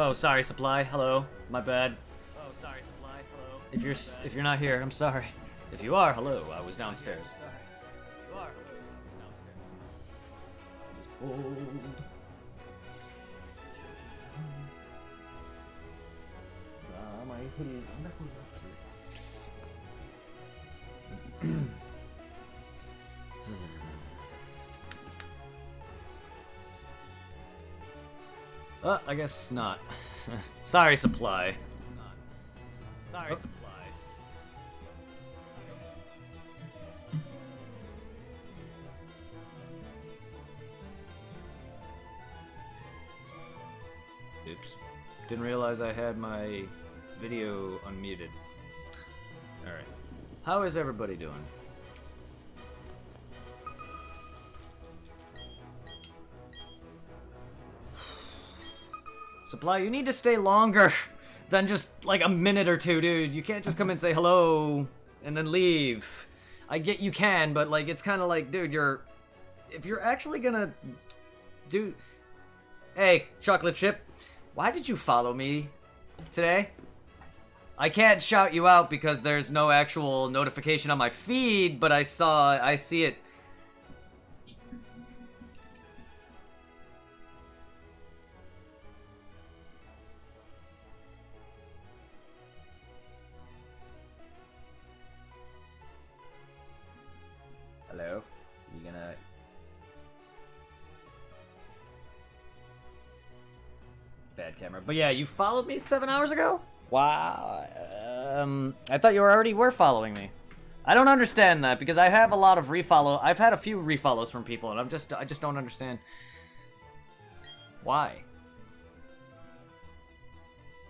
Oh, sorry, Supply. Hello. My bad. Oh, sorry, Supply. Hello. If you're not here, I'm sorry. If you are, hello. I was downstairs. If you are, hello. I was downstairs. Just hold. My hoodie's on the hood. I guess not. Sorry, Supply. Sorry, Supply. Oops. Didn't realize I had my video unmuted. Alright. How is everybody doing? Supply, you need to stay longer than just like a minute or two, dude. You can't just come and say hello and then leave. I get you can, but like it's kind of like, dude, if you're actually gonna do... Hey, Chocolate Chip, why did you follow me today? I can't shout you out because there's no actual notification on my feed, but I see it. Hello? You gonna... Bad camera. But yeah, you followed me 7 hours ago? Wow. I thought you already were following me. I don't understand that because I have a lot of refollow. I've had a few refollows from people, and I just don't understand why.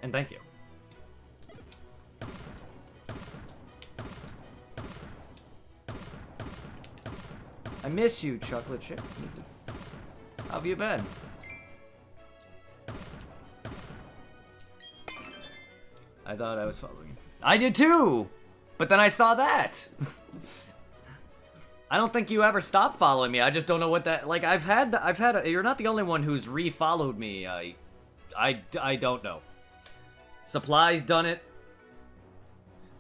And thank you. I miss you, Chocolate Chip. How have you been? I thought I was following you. I did too! But then I saw that! I don't think you ever stopped following me. I just don't know what that... Like, you're not the only one who's re-followed me. I don't know. Supply's done it.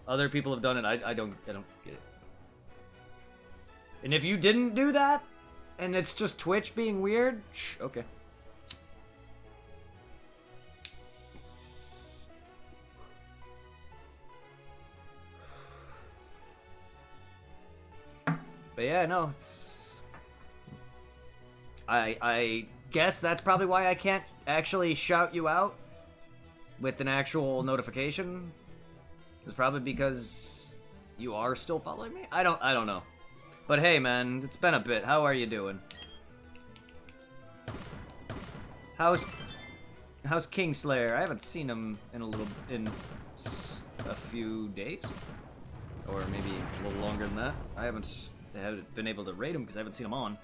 Other people have done it. I don't get it. And if you didn't do that, and it's just Twitch being weird, okay. But yeah, no, it's... I guess that's probably why I can't actually shout you out with an actual notification. It's probably because you are still following me? I don't know. But hey, man, it's been a bit. How are you doing? How's Kingslayer? I haven't seen him in a few days, or maybe a little longer than that. I haven't been able to raid him because I haven't seen him on.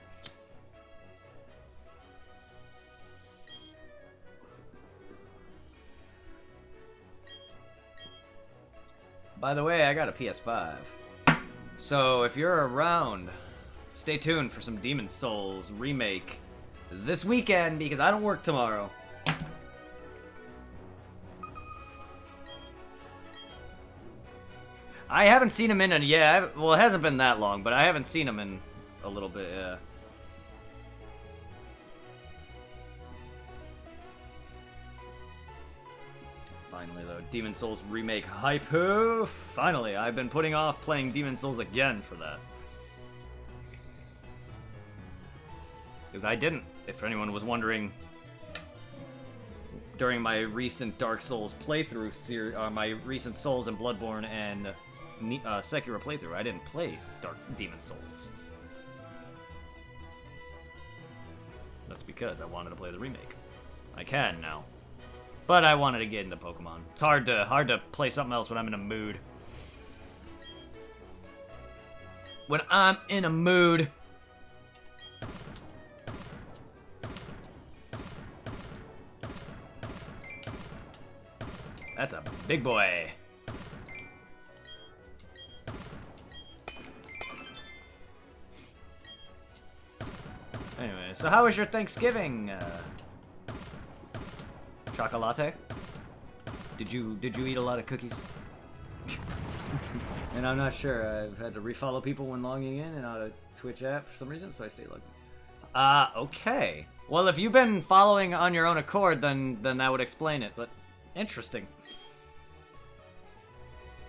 By the way, I got a PS5. So, if you're around, stay tuned for some Demon's Souls remake this weekend, because I don't work tomorrow. I haven't seen him in well, it hasn't been that long, but I haven't seen him in a little bit, yeah. Finally, though, Demon's Souls remake hype. Finally, I've been putting off playing Demon's Souls again for that. Because I didn't, if anyone was wondering, during my recent Dark Souls playthrough, my recent Souls and Bloodborne and Sekiro playthrough, I didn't play Demon's Souls. That's because I wanted to play the remake. I can now. But I wanted to get into Pokemon. It's hard to play something else when I'm in a mood. When I'm in a mood. That's a big boy. Anyway, so how was your Thanksgiving? Chocolate? Did you eat a lot of cookies? And I'm not sure. I've had to refollow people when logging in and out of Twitch app for some reason, so I stay logged in. Okay. Well, if you've been following on your own accord, then that would explain it, but interesting.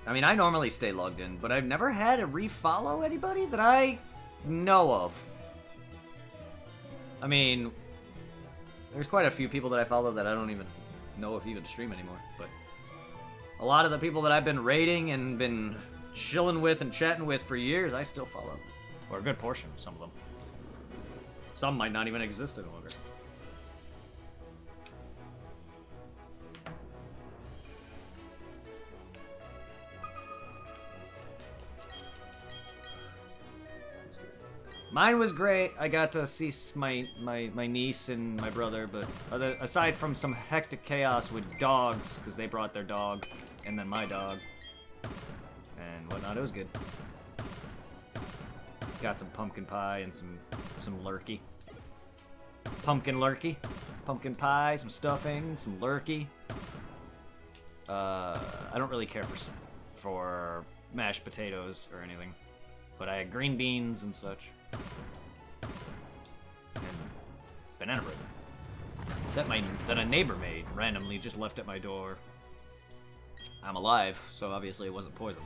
I mean, I normally stay logged in, but I've never had to refollow anybody that I know of. I mean, there's quite a few people that I follow that I don't even know if even stream anymore, but a lot of the people that I've been raiding and been chilling with and chatting with for years, I still follow. Or a good portion of some of them. Some might not even exist any longer. Mine was great. I got to see my niece and my brother, but aside from some hectic chaos with dogs, because they brought their dog, and then my dog, and whatnot, it was good. Got some pumpkin pie and some lurkey. Pumpkin lurkey. Pumpkin pie, some stuffing, some lurkey. I don't really care for mashed potatoes or anything, but I had green beans and such. And banana bread that a neighbor made randomly, just left at my door. I'm alive, so obviously it wasn't poison.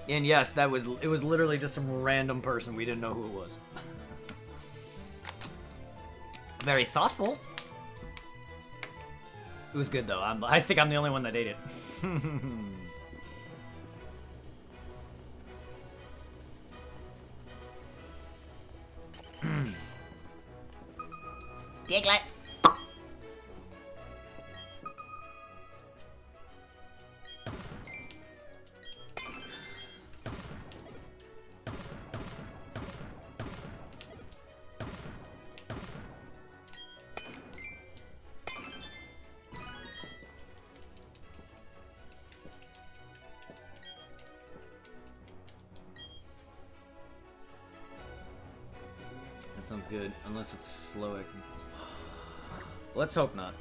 And yes, it was literally just some random person. We didn't know who it was. Very thoughtful. It was good though. I think I'm the only one that ate it. Piglet. That sounds good, unless it's slow. Let's hope not.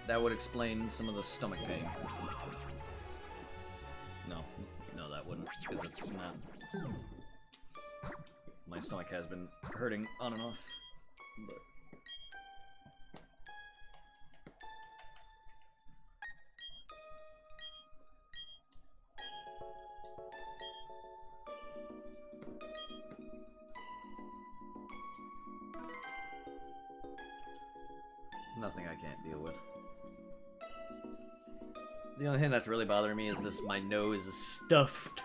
That would explain some of the stomach pain. No, that wouldn't, because it's not. My stomach has been hurting on and off, but. Nothing I can't deal with. The only thing that's really bothering me is my nose is stuffed.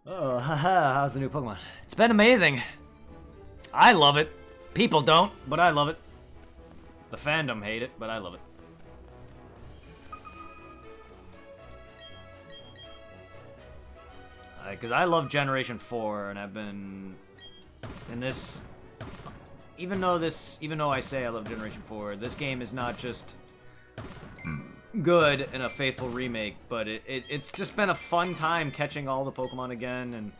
Oh, haha, how's the new Pokemon? It's been amazing. I love it. People don't, but I love it. The fandom hate it, but I love it. Because I love Generation 4, and I've been in this. Even though I say I love Generation 4, this game is not just good and a faithful remake, but it's just been a fun time catching all the Pokemon again and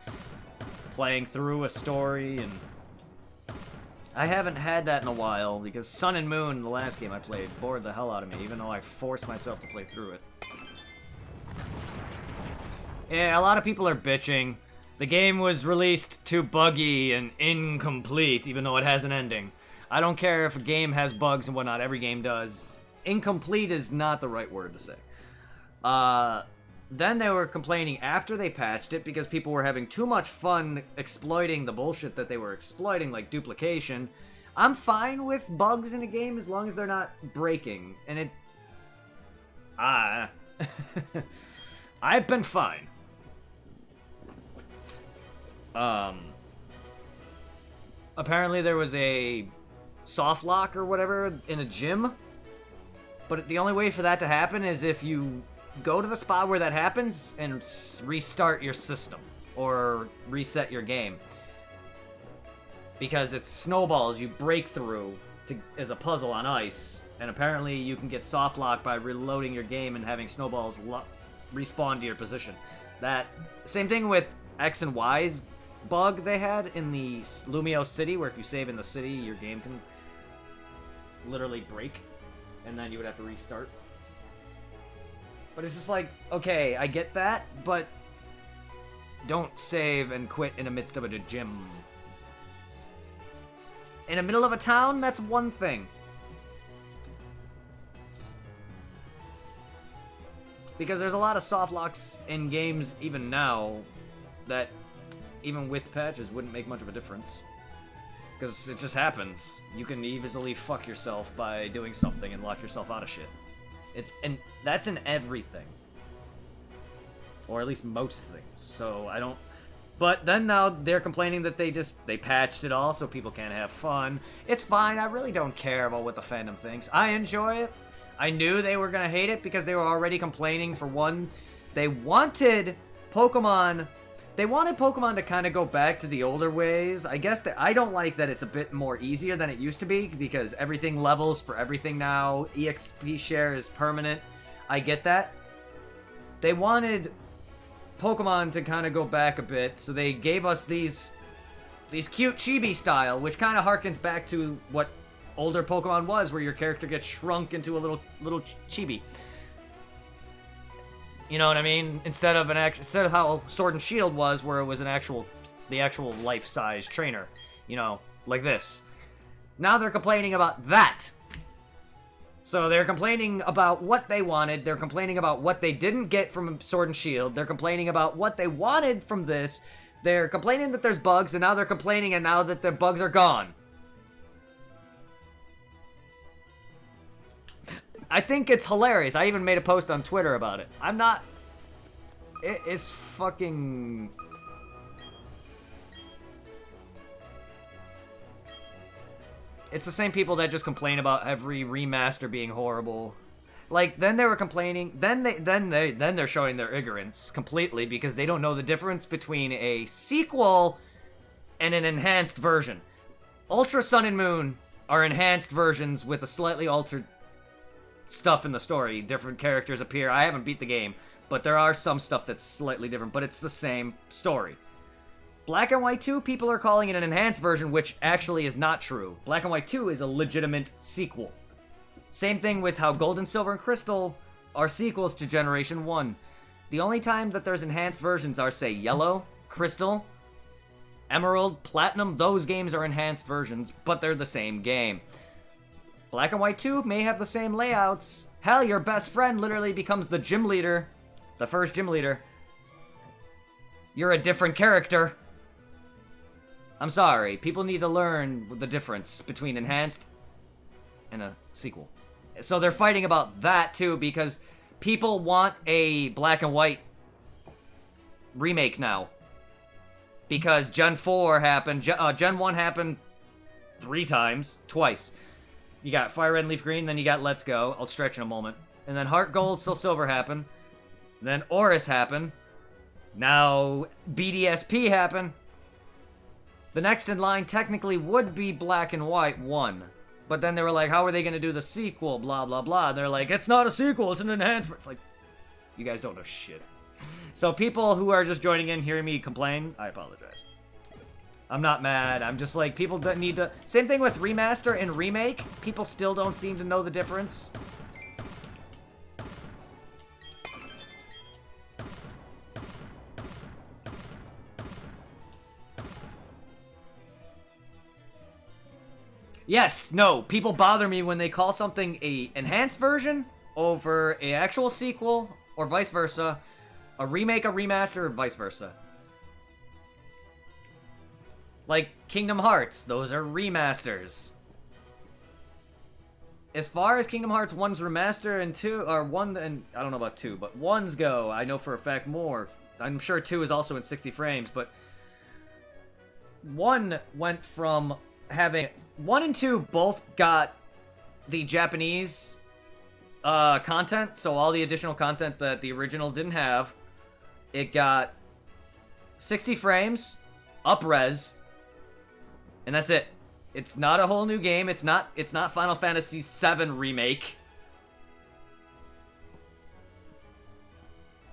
playing through a story, and I haven't had that in a while because Sun and Moon, the last game I played, bored the hell out of me, even though I forced myself to play through it. Yeah, a lot of people are bitching. The game was released too buggy and incomplete, even though it has an ending. I don't care if a game has bugs and whatnot, every game does. Incomplete is not the right word to say. Then they were complaining after they patched it because people were having too much fun exploiting the bullshit that they were exploiting, like duplication. I'm fine with bugs in a game as long as they're not breaking, and it... I've been fine. Apparently there was a soft lock or whatever in a gym, but the only way for that to happen is if you go to the spot where that happens and restart your system or reset your game, because it's snowballs you break through as a puzzle on ice, and apparently you can get soft lock by reloading your game and having snowballs respawn to your position. That same thing with X and Y's bug they had in the Lumio City, where if you save in the city, your game can literally break, and then you would have to restart. But it's just like, okay, I get that, but don't save and quit in the midst of a gym. In the middle of a town, that's one thing. Because there's a lot of soft locks in games even now that, even with patches, wouldn't make much of a difference. Because it just happens. You can easily fuck yourself by doing something and lock yourself out of shit. And that's in everything. Or at least most things. So I don't... But then now they're complaining that they patched it all so people can't have fun. It's fine, I really don't care about what the fandom thinks. I enjoy it. I knew they were gonna hate it because they were already complaining. For one, they wanted Pokemon to kind of go back to the older ways. I guess that I don't like that it's a bit more easier than it used to be because everything levels for everything now. EXP share is permanent. I get that. They wanted Pokemon to kind of go back a bit, so they gave us these cute chibi style, which kind of harkens back to what older Pokemon was, where your character gets shrunk into a little chibi. You know what I mean? Instead of how Sword and Shield was, where it was the actual life-size trainer, you know, like this. Now they're complaining about that. So they're complaining about what they wanted. They're complaining about what they didn't get from Sword and Shield. They're complaining about what they wanted from this. They're complaining that there's bugs, and now they're complaining, and now that the bugs are gone. I think it's hilarious. I even made a post on Twitter about it. I'm not... It is fucking... It's the same people that just complain about every remaster being horrible. Like, then they were complaining... Then they're showing their ignorance completely because they don't know the difference between a sequel and an enhanced version. Ultra Sun and Moon are enhanced versions with a slightly altered stuff in the story. Different characters appear. I haven't beat the game, but there are some stuff that's slightly different, but it's the same story. Black and White 2, people are calling it an enhanced version, which actually is not true. Black and White 2 is a legitimate sequel. Same thing with how Gold and Silver and Crystal are sequels to Generation 1. The only time that there's enhanced versions are, say, Yellow, Crystal, Emerald, Platinum. Those games are enhanced versions, but they're the same game. Black and White 2 may have the same layouts. Hell, your best friend literally becomes the gym leader. The first gym leader. You're a different character. I'm sorry. People need to learn the difference between enhanced and a sequel. So they're fighting about that too because people want a Black and White remake now. Because Gen 4 happened. Gen 1 happened twice. You got Fire Red and Leaf Green, then you got Let's Go. I'll stretch in a moment. And then Heart Gold, Soul Silver happened. Then Oris happened. Now BDSP happened. The next in line technically would be Black and White 1. But then they were like, how are they going to do the sequel? Blah, blah, blah. And they're like, it's not a sequel, it's an enhancement. It's like, you guys don't know shit. So people who are just joining in, hearing me complain, I apologize. I'm not mad. I'm just like, people don't need to... Same thing with remaster and remake. People still don't seem to know the difference. Yes, no, people bother me when they call something a enhanced version over a actual sequel, or vice versa. A remake, a remaster, or vice versa. Like Kingdom Hearts, those are remasters. As far as Kingdom Hearts 1's remaster and 2, or 1 and, I don't know about 2, but 1's go, I know for a fact more. I'm sure 2 is also in 60 frames, but 1 went from having, 1 and 2 both got the Japanese content, so all the additional content that the original didn't have. It got 60 frames, up-res, and that's it. It's not a whole new game. It's not Final Fantasy VII Remake.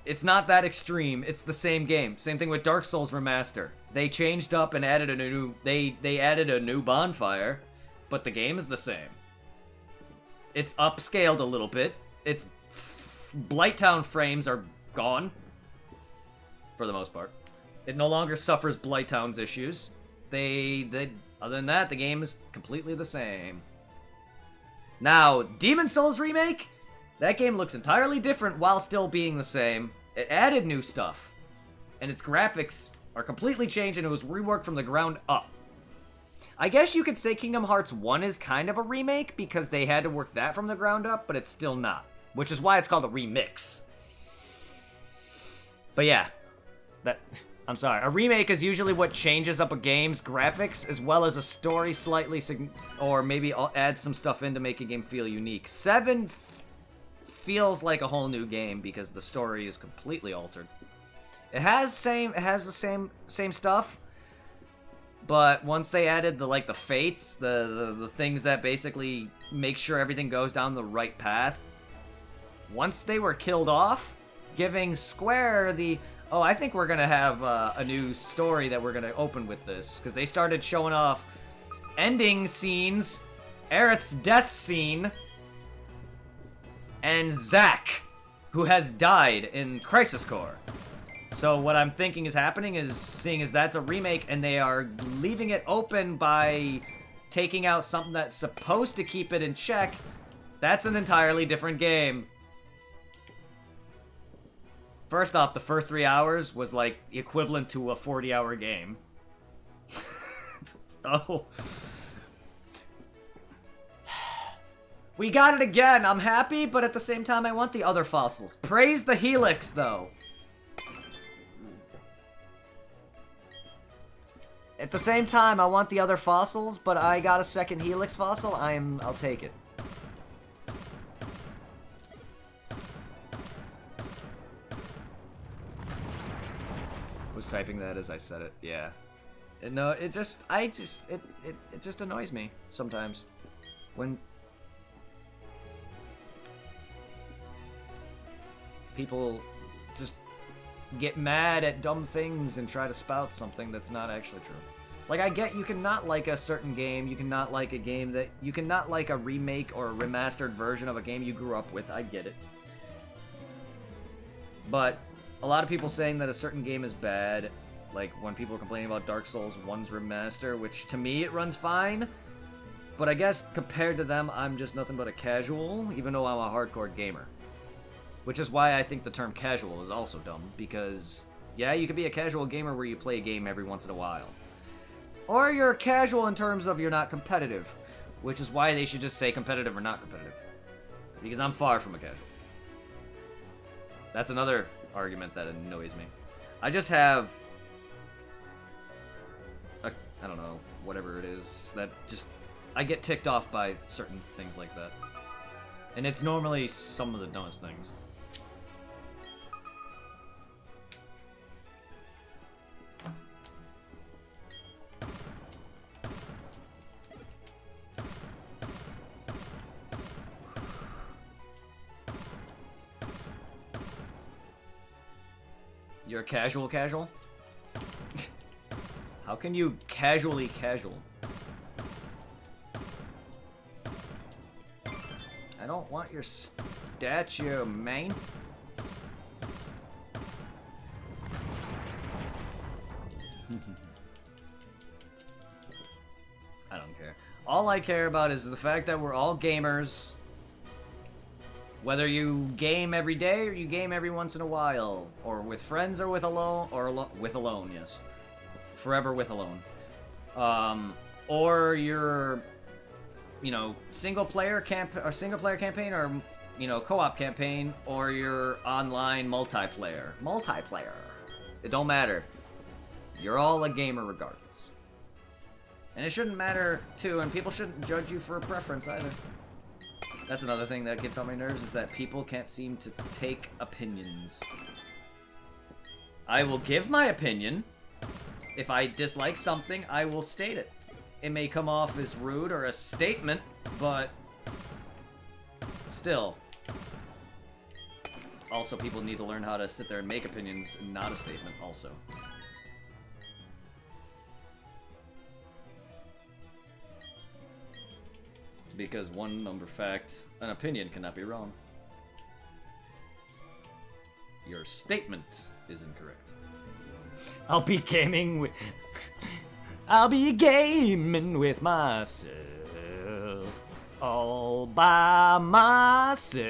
It's not that extreme. It's the same game. Same thing with Dark Souls Remaster. They changed up and added a new... They added a new bonfire, but the game is the same. It's upscaled a little bit. It's... Blighttown frames are gone. For the most part. It no longer suffers Blighttown's issues. Other than that, the game is completely the same. Now, Demon's Souls Remake? That game looks entirely different while still being the same. It added new stuff. And its graphics are completely changed and it was reworked from the ground up. I guess you could say Kingdom Hearts 1 is kind of a remake because they had to work that from the ground up, but it's still not. Which is why it's called a remix. But yeah, I'm sorry. A remake is usually what changes up a game's graphics as well as a story slightly, or maybe add some stuff in to make a game feel unique. 7 feels like a whole new game because the story is completely altered. It has the same stuff, but once they added the fates, the things that basically make sure everything goes down the right path, once they were killed off, giving Square the, oh, I think we're gonna have a new story that we're gonna open with this, because they started showing off ending scenes, Aerith's death scene, and Zack, who has died in Crisis Core. So what I'm thinking is happening is, seeing as that's a remake and they are leaving it open by taking out something that's supposed to keep it in check, that's an entirely different game. First off, the first 3 hours was like equivalent to a 40-hour game. So... we got it again! I'm happy, but at the same time I want the other fossils. Praise the Helix, though! At the same time, I want the other fossils, but I got a second Helix fossil. I'll take it. Was typing that as I said it. Yeah. No, it just annoys me sometimes when people just get mad at dumb things and try to spout something that's not actually true. Like, I get you cannot like a certain game, you cannot like a game that... You cannot like a remake or a remastered version of a game you grew up with, I get it. But a lot of people saying that a certain game is bad, like when people are complaining about Dark Souls 1's remaster, which to me it runs fine, but I guess compared to them, I'm just nothing but a casual, even though I'm a hardcore gamer. Which is why I think the term casual is also dumb, because, yeah, you could be a casual gamer where you play a game every once in a while. Or you're casual in terms of you're not competitive, which is why they should just say competitive or not competitive. Because I'm far from a casual. That's another argument that annoys me. I just have... I don't know, whatever it is, that just... I get ticked off by certain things like that. And it's normally some of the dumbest things. You're a casual? How can you casually casual? I don't want your statue, man. I don't care. All I care about is the fact that we're all gamers. Whether you game every day or you game every once in a while, or with friends or with alone, or with alone, yes. Forever with alone. Or you're, you know, single player campaign, or, you know, co-op campaign, or your online multiplayer. It don't matter. You're all a gamer regardless. And it shouldn't matter too, and people shouldn't judge you for a preference either. That's another thing that gets on my nerves, is that people can't seem to take opinions. I will give my opinion. If I dislike something, I will state it. It may come off as rude or a statement, but still. Also, people need to learn how to sit there and make opinions and not a statement also. because one number fact, an opinion cannot be wrong. Your statement is incorrect. I'll be gaming with... I'll be gaming with myself. All by myself.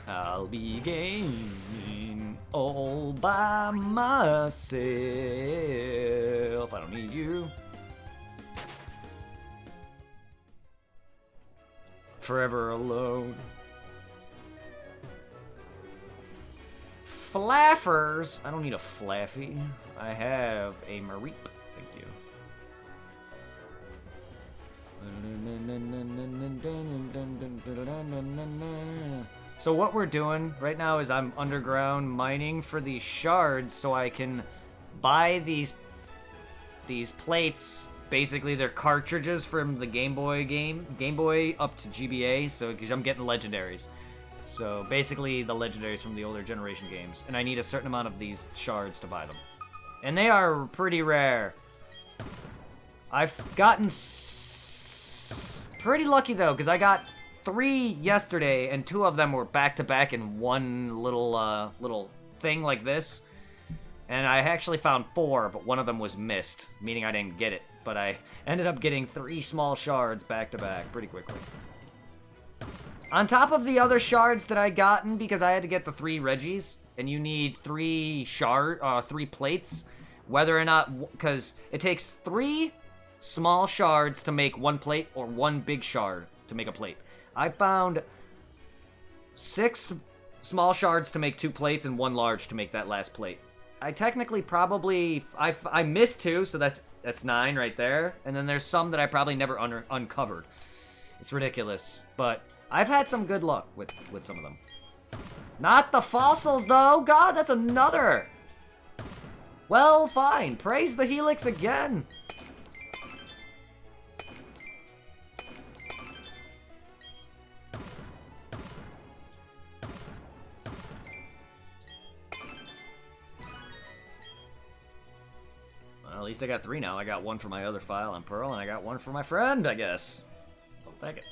I'll be gaming all by myself. I don't need you. Forever alone. Flaffers. I don't need a Flaffy. I have a Mareep. Thank you. So what we're doing right now is I'm underground mining for these shards so I can buy these plates. Basically, they're cartridges from the Game Boy up to GBA, so because I'm getting legendaries. So basically the legendaries from the older generation games, and I need a certain amount of these shards to buy them. And they are pretty rare. I've gotten pretty lucky though, because I got 3 yesterday, and 2 of them were back-to-back in one little thing like this. And I actually found 4, but one of them was missed, meaning I didn't get it. But I ended up getting 3 small shards back-to-back pretty quickly. On top of the other shards that I gotten, because I had to get the 3 Reggies, and you need 3 plates, whether or not, because it takes 3 small shards to make 1 plate, or 1 big shard to make a plate. I found 6 small shards to make 2 plates and 1 large to make that last plate. I technically probably... I missed 2, so that's 9 right there. And then there's some that I probably never uncovered. It's ridiculous. But I've had some good luck with some of them. Not the fossils, though! God, that's another! Well, fine. Praise the Helix again! At least I got 3 now. I got 1 for my other file on Pearl, and I got 1 for my friend, I guess. I'll take it.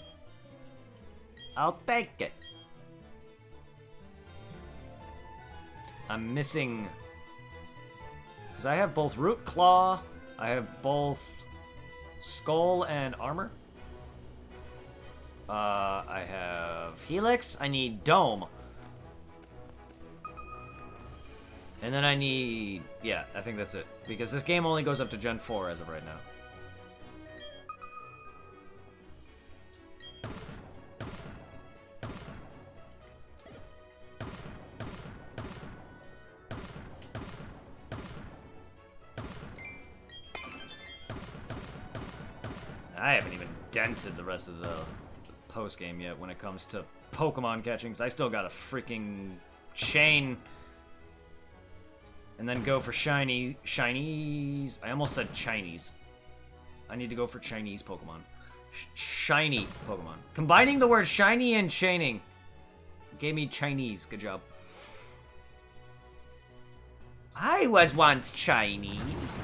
I'll take it. I'm missing... because I have both Root Claw, I have both Skull and Armor. I have Helix, I need Dome. And then I need... yeah, I think that's it. Because this game only goes up to Gen 4 as of right now. I haven't even dented the rest of the post-game yet when it comes to Pokemon catching, 'cause I still got a freaking chain... and then go for shinies. I almost said Chinese. I need to go for Chinese Pokemon. Shiny Pokemon. Combining the word shiny and chaining gave me Chinese. Good job. I was once Chinese.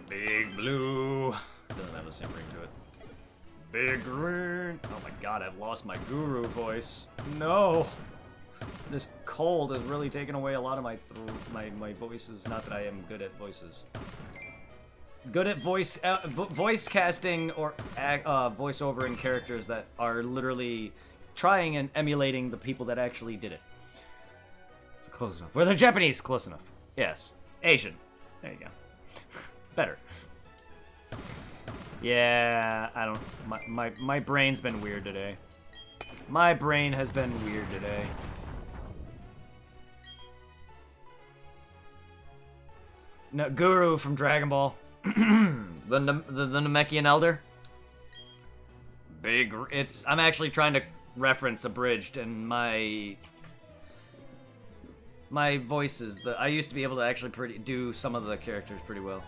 Big Blue. Doesn't have the same ring to it. Big Green. Oh my god, I've lost my guru voice. No. This cold has really taken away a lot of my voices. Not that I am good at voices. Good at voice casting or voiceover in characters that are literally trying and emulating the people that actually did it. It's close enough. Well, they're Japanese. Close enough. Yes. Asian. There you go. Better. Yeah, I don't... My brain's been weird today. My brain has been weird today. No, Guru from Dragon Ball. the Namekian Elder. Big. It's. I'm actually trying to reference Abridged, and my voices. I used to be able to actually do some of the characters pretty well.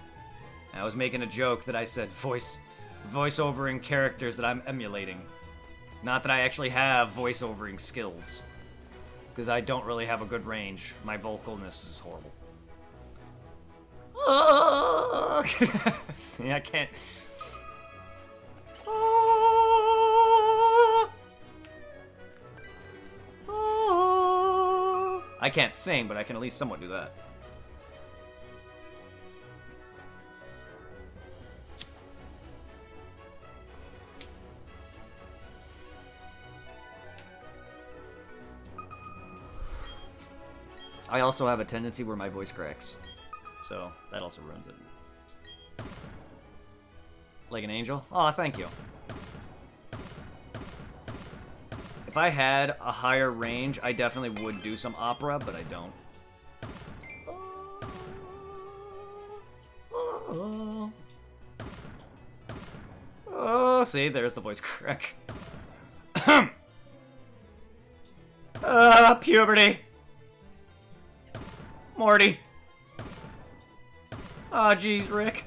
I was making a joke that I said voiceovering characters that I'm emulating. Not that I actually have voiceovering skills, because I don't really have a good range. My vocalness is horrible. See, I can't. I can't sing, but I can at least somewhat do that. I also have a tendency where my voice cracks, so that also ruins it. Like an angel? Oh, thank you. If I had a higher range, I definitely would do some opera, but I don't. Oh, see, there's the voice crack. Puberty. Morty. Oh, jeez, Rick.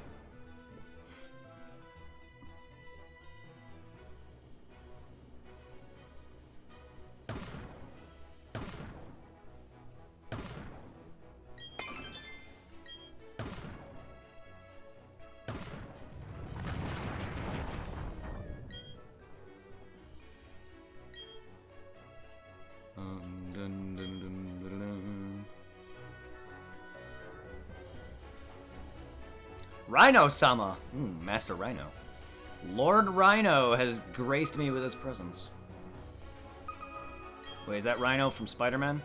Rhino-sama! Master Rhino. Lord Rhino has graced me with his presence. Wait, is that Rhino from Spider-Man?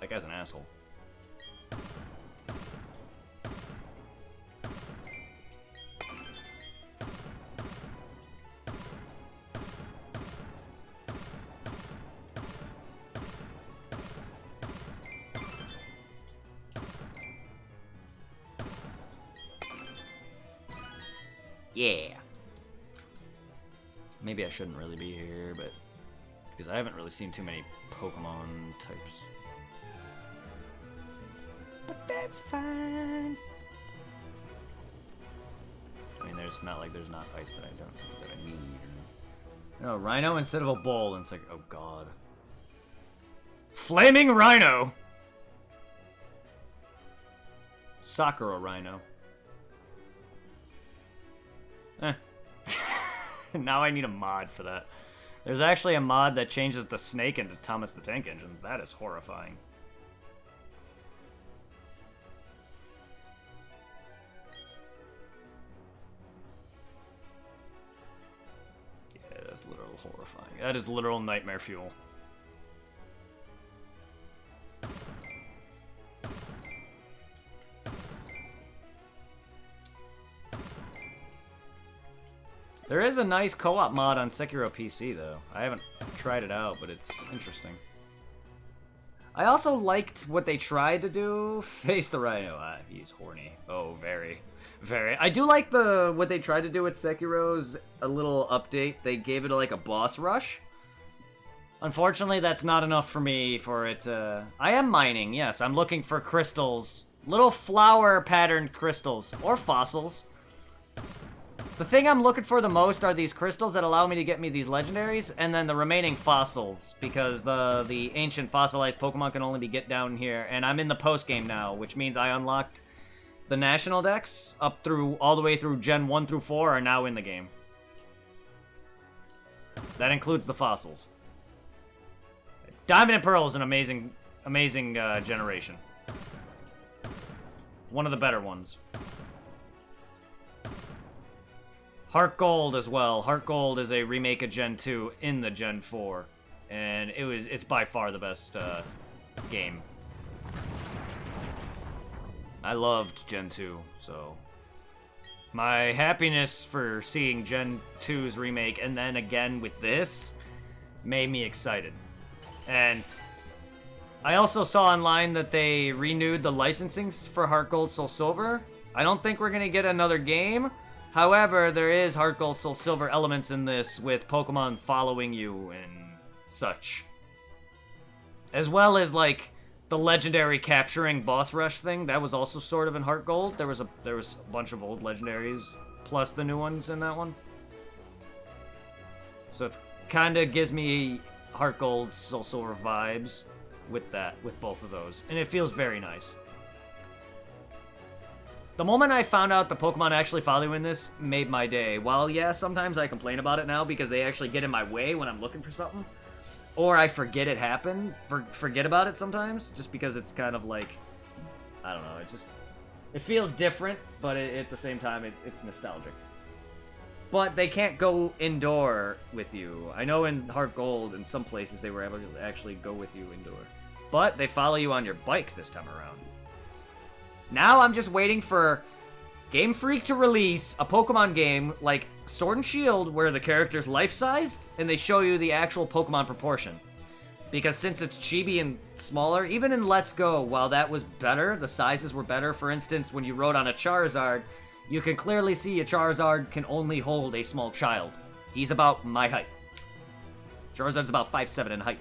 That guy's an asshole. Yeah. Maybe I shouldn't really be here, but because I haven't really seen too many Pokemon types. But that's fine. I mean, there's not like there's not ice that I need. No, Rhino instead of a bull, and it's like, oh god. Flaming Rhino. Sakura Rhino. Now I need a mod for that. There's actually a mod that changes the snake into Thomas the Tank Engine. That is horrifying. Yeah, that's literal horrifying. That is literal nightmare fuel. There is a nice co-op mod on Sekiro PC, though. I haven't tried it out, but it's interesting. I also liked what they tried to do. Face the Rhino. He's horny. Oh, very. Very. I do like what they tried to do with Sekiro's a little update. They gave it like a boss rush. Unfortunately, that's not enough for me for it to... I am mining, yes. I'm looking for crystals. Little flower-patterned crystals. Or fossils. The thing I'm looking for the most are these crystals that allow me to get me these legendaries, and then the remaining fossils, because the ancient fossilized Pokemon can only be get down here, and I'm in the post-game now, which means I unlocked the national decks up through, all the way through Gen 1 through 4 are now in the game. That includes the fossils. Diamond and Pearl is an amazing generation. One of the better ones. Heart Gold as well. Heart Gold is a remake of Gen 2 in the Gen 4. And it's by far the best game. I loved Gen 2, so... My happiness for seeing Gen 2's remake and then again with this made me excited. And I also saw online that they renewed the licensings for Heart Gold, Soul Silver. I don't think we're gonna get another game, However, there is Heart Gold, Soul Silver elements in this with Pokemon following you and such. As well as, like, the legendary capturing boss rush thing. That was also sort of in Heart Gold. There was a bunch of old legendaries, plus the new ones in that one. So it kind of gives me Heart Gold, Soul Silver vibes with both of those. And it feels very nice. The moment I found out the Pokemon actually follow you in this made my day. While, yeah, sometimes I complain about it now because they actually get in my way when I'm looking for something. Or I forget it happened. Forget about it sometimes, just because it's kind of like, I don't know, it feels different, but at the same time, it's nostalgic. But they can't go indoor with you. I know in Heart Gold, in some places, they were able to actually go with you indoor. But they follow you on your bike this time around. Now I'm just waiting for Game Freak to release a Pokemon game like Sword and Shield where the character's life-sized and they show you the actual Pokemon proportion. Because since it's chibi and smaller, even in Let's Go, while that was better, the sizes were better. For instance, when you rode on a Charizard, you can clearly see a Charizard can only hold a small child. He's about my height. Charizard's about 5'7" in height.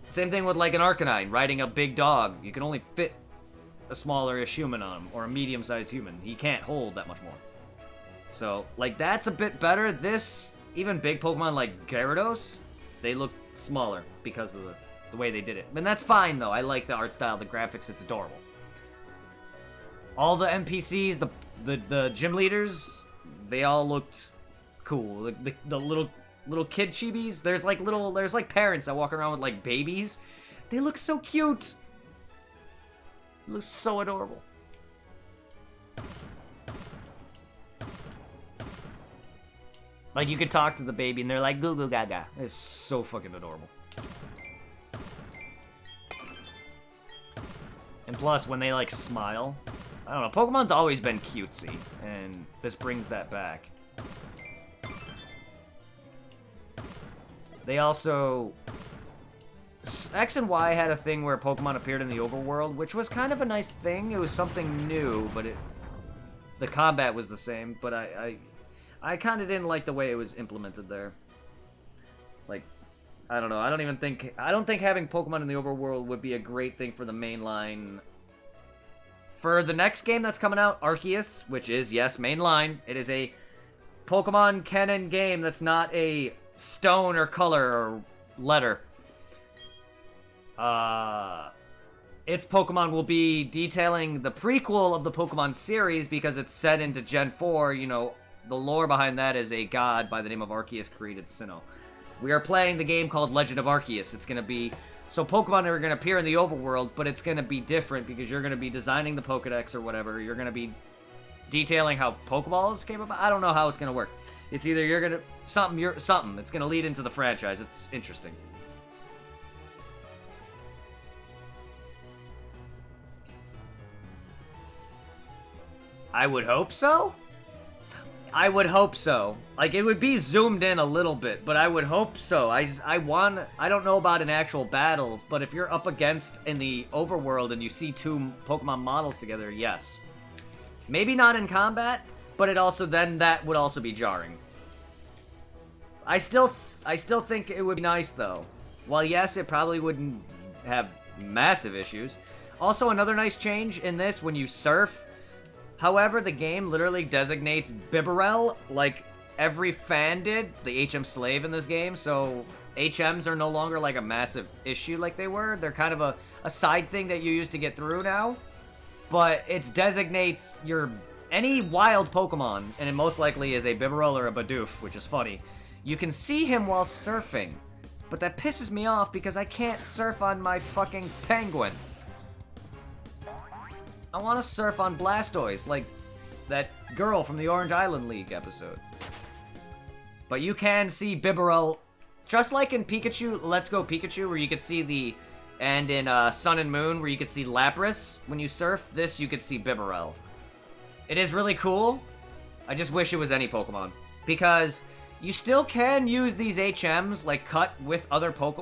Same thing with like an Arcanine, riding a big dog. You can only fit a smaller-ish human on him, or a medium-sized human. He can't hold that much more. So, like, that's a bit better. This, even big Pokemon like Gyarados, they look smaller because of the way they did it. And that's fine, though. I like the art style, the graphics, it's adorable. All the NPCs, the gym leaders, they all looked cool. The little kid chibis, there's like parents that walk around with like babies. They look so cute. It looks so adorable. Like, you could talk to the baby and they're like, goo goo gaga. It's so fucking adorable. And plus, when they, like, smile... I don't know, Pokemon's always been cutesy, and this brings that back. They also... X and Y had a thing where Pokemon appeared in the overworld, which was kind of a nice thing. It was something new, but the combat was the same, but I kind of didn't like the way it was implemented there. Like, I don't know. I don't think having Pokemon in the overworld would be a great thing for the main line. For the next game that's coming out, Arceus, which is, yes, main line. It is a Pokemon canon game that's not a stone or color or letter. Its Pokemon will be detailing the prequel of the Pokemon series because it's set into Gen 4, you know, the lore behind that is a god by the name of Arceus created Sinnoh. We are playing the game called Legend of Arceus. It's going to be... So Pokemon are going to appear in the overworld, but it's going to be different because you're going to be designing the Pokedex or whatever. You're going to be detailing how Pokeballs came about. I don't know how it's going to work. It's either you're going to... Something. It's going to lead into the franchise. It's interesting. I would hope so. I would hope so. Like, it would be zoomed in a little bit, but I would hope so. I don't know about in actual battles, but if you're up against in the overworld and you see two Pokemon models together, yes. Maybe not in combat, but that would also be jarring. I still think it would be nice, though. While, yes, it probably wouldn't have massive issues. Also, another nice change in this, when you surf... However, the game literally designates Bibarel like every fan did, the HM slave in this game, so HMs are no longer like a massive issue like they were. They're kind of a side thing that you use to get through now, but it designates any wild Pokemon, and it most likely is a Bibarel or a Bidoof, which is funny. You can see him while surfing, but that pisses me off because I can't surf on my fucking penguin. I want to surf on Blastoise, like that girl from the Orange Island League episode. But you can see Bibarel, just like in Pikachu, Let's Go Pikachu, where you could see and in Sun and Moon, where you could see Lapras when you surf, this you could see Bibarel. It is really cool. I just wish it was any Pokemon. Because you still can use these HMs, like cut with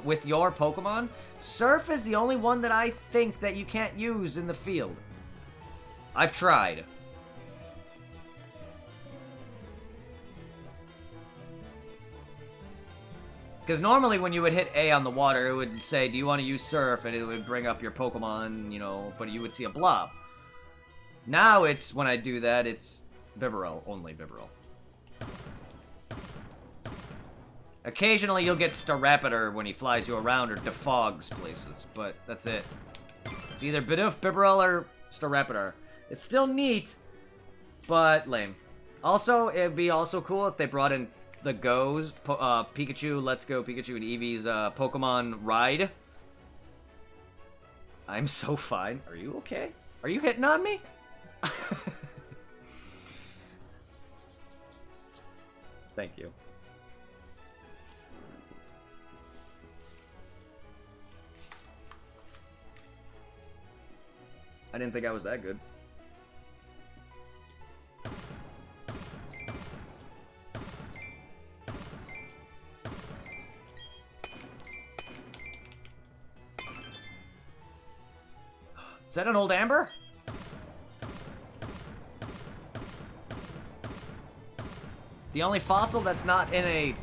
with your Pokemon. Surf is the only one that I think that you can't use in the field. I've tried. Because normally when you would hit A on the water, it would say, do you want to use Surf? And it would bring up your Pokemon, you know, but you would see a blob. Now it's, when I do that, it's Bibarel, only Bibarel. Occasionally you'll get Staraptor when he flies you around or defogs places, but that's it. It's either Bidoof, Bibarel, or Staraptor. It's still neat, but lame. Also, it'd be also cool if they brought in the Go's, Pikachu, Let's Go Pikachu, and Eevee's Pokemon Ride. I'm so fine. Are you okay? Are you hitting on me? Thank you. I didn't think I was that good. Is that an old Amber? The only fossil that's not in a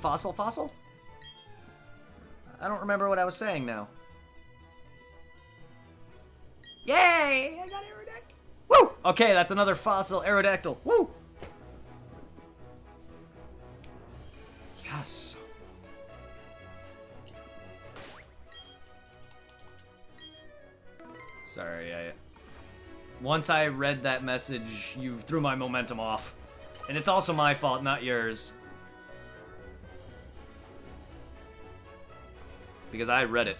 fossil? I don't remember what I was saying now. Yay! I got Aerodactyl. Woo! Okay, that's another fossil Aerodactyl. Woo! Yes. Sorry, once I read that message, you threw my momentum off. And it's also my fault, not yours. Because I read it.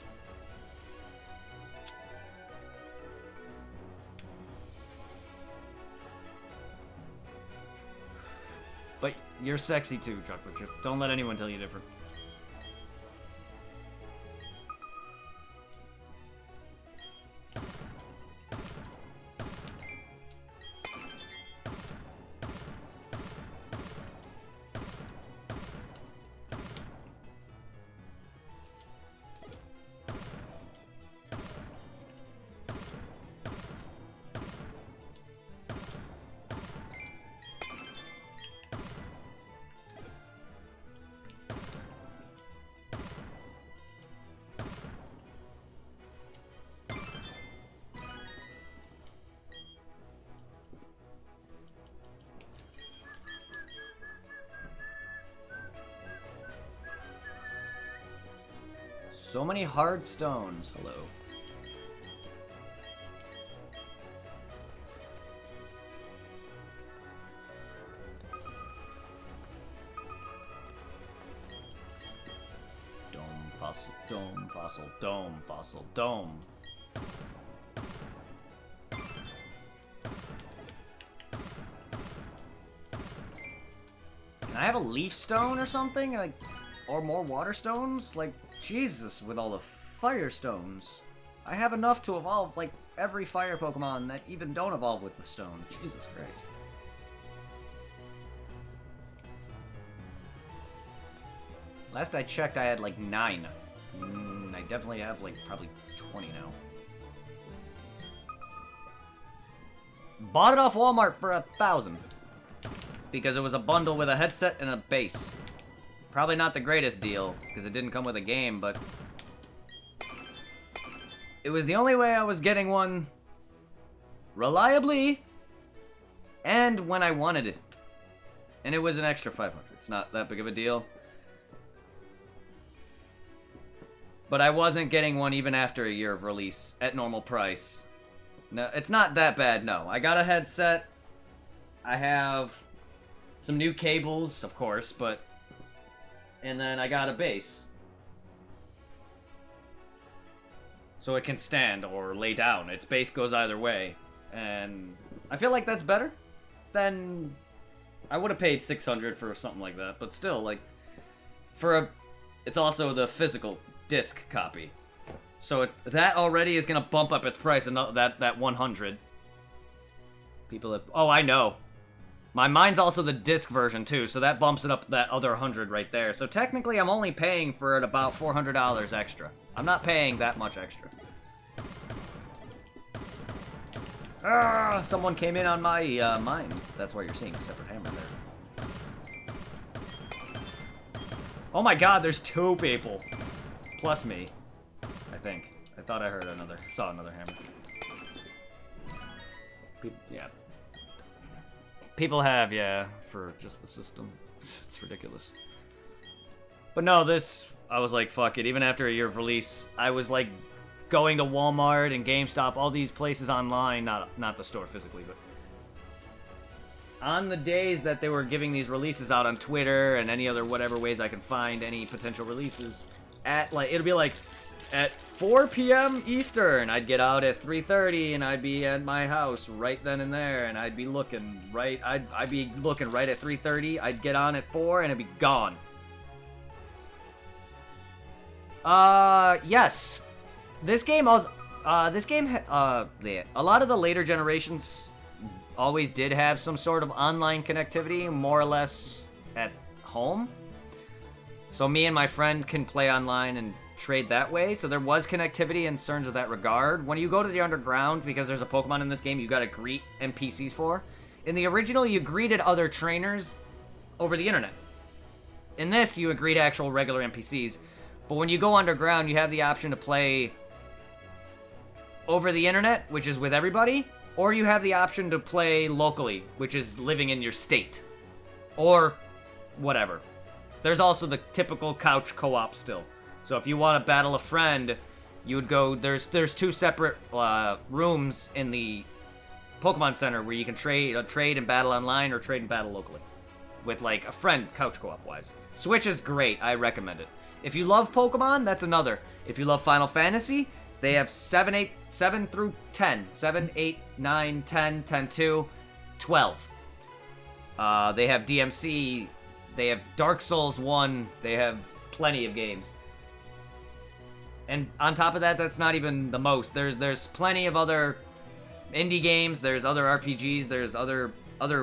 But you're sexy too, Chocolate Chip. Don't let anyone tell you different. So many hard stones. Hello. Dome, fossil, dome, fossil, dome, fossil, dome. Can I have a leaf stone or something? Like, or more water stones? Like, Jesus, with all the fire stones. I have enough to evolve, like, every fire Pokemon that even don't evolve with the stone. Jesus Christ. Last I checked, I had, like, 9. I definitely have, like, probably 20 now. Bought it off Walmart for 1,000. Because it was a bundle with a headset and a base. Probably not the greatest deal, because it didn't come with a game, but it was the only way I was getting one reliably and when I wanted it. And it was an extra 500. It's not that big of a deal. But I wasn't getting one even after a year of release at normal price. No, it's not that bad, no. I got a headset. I have some new cables, of course, but... And then I got a base. So it can stand or lay down. Its base goes either way. And I feel like that's better than... I would have paid 600 for something like that. But still, like... For a... It's also the physical disc copy. So that already is going to bump up its price, and that 100. People have... Oh, I know. Mine's also the disc version, too, so that bumps it up that other 100 right there. So technically, I'm only paying for it about $400 extra. I'm not paying that much extra. Ah, someone came in on my mine. That's why you're seeing a separate hammer there. Oh my god, there's 2 people. Plus me. I think. I thought I heard another, saw another hammer. Yeah. People have, yeah, for just the system. It's ridiculous. But no, this, I was like, fuck it. Even after a year of release, I was like going to Walmart and GameStop, all these places online, not the store physically, but on the days that they were giving these releases out on Twitter and any other whatever ways I can find any potential releases, at like, it'll be like at 4 p.m. Eastern, I'd get out at 3:30 and I'd be at my house right then and there, and I'd be looking right, I'd be looking right at 3:30, I'd get on at 4 and it'd be gone. Yes. This game also, a lot of the later generations always did have some sort of online connectivity, more or less at home. So me and my friend can play online and trade that way. So there was connectivity in terms of that regard. When you go to the underground, because there's a Pokemon in this game you gotta greet NPCs for. In the original, you greeted other trainers over the internet. In this, you agree to actual regular NPCs. But when you go underground, you have the option to play over the internet, which is with everybody, or you have the option to play locally, which is living in your state. Or whatever. There's also the typical couch co-op still. So if you want to battle a friend, you would go, there's 2 separate rooms in the Pokemon Center where you can trade and battle online or trade and battle locally. With like a friend, couch co-op wise. Switch is great, I recommend it. If you love Pokemon, that's another. If you love Final Fantasy, they have 7 through 10. 7, 8, 9, 10, 10, 2, 12. They have DMC, they have Dark Souls 1, they have plenty of games. And on top of that, that's not even the most. There's plenty of other indie games, there's other RPGs, there's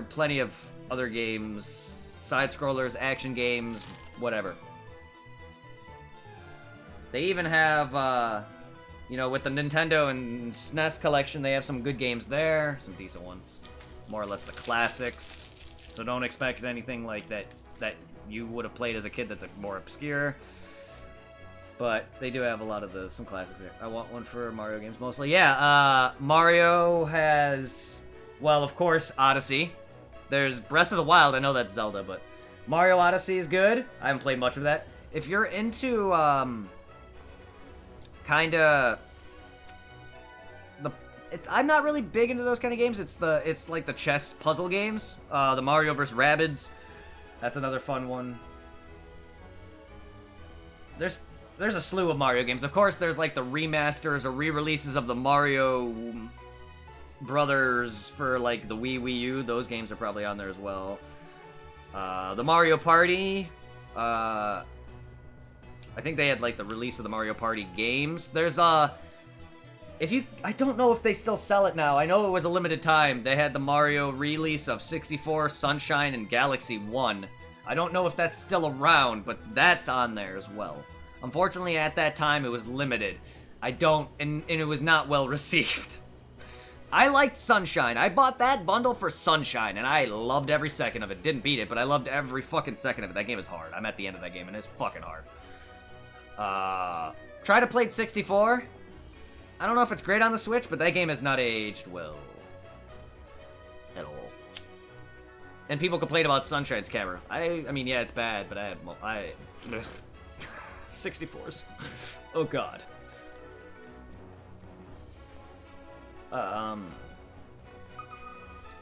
plenty of other games, side-scrollers, action games, whatever. They even have, you know, with the Nintendo and SNES collection, they have some good games there. Some decent ones. More or less the classics. So don't expect anything like that you would have played as a kid that's more obscure. But they do have a lot of some classics there. I want one for Mario games mostly. Yeah, Mario has, well, of course, Odyssey. There's Breath of the Wild. I know that's Zelda, but Mario Odyssey is good. I haven't played much of that. If you're into, I'm not really big into those kind of games. It's like the chess puzzle games. The Mario vs. Rabbids. That's another fun one. There's a slew of Mario games. Of course, there's like the remasters or re-releases of the Mario Brothers for like the Wii U. Those games are probably on there as well. The Mario Party. I think they had like the release of the Mario Party games. There's I don't know if they still sell it now. I know it was a limited time. They had the Mario release of 64, Sunshine, and Galaxy 1. I don't know if that's still around, but that's on there as well. Unfortunately, at that time, it was limited. And it was not well received. I liked Sunshine. I bought that bundle for Sunshine, and I loved every second of it. Didn't beat it, but I loved every fucking second of it. That game is hard. I'm at the end of that game, and it's fucking hard. Try to play 64. I don't know if it's great on the Switch, but that game has not aged well. At all. And people complain about Sunshine's camera. I mean, yeah, it's bad, but I 64s. Oh, God. I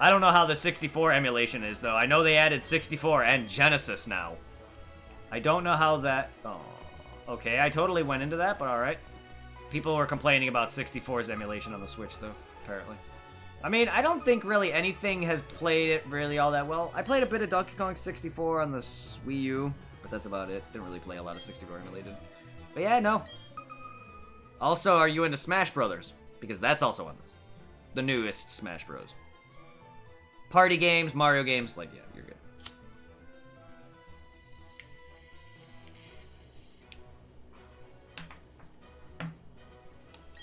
don't know how the 64 emulation is, though. I know they added 64 and Genesis now. I don't know how that... Oh, okay, I totally went into that, but alright. People were complaining about 64's emulation on the Switch, though, apparently. I mean, I don't think really anything has played it really all that well. I played a bit of Donkey Kong 64 on the Wii U, but that's about it. Didn't really play a lot of 64 emulated. But yeah, no. Also, are you into Smash Brothers? Because that's also on this. The newest Smash Bros. Party games, Mario games, like, yeah, you're good.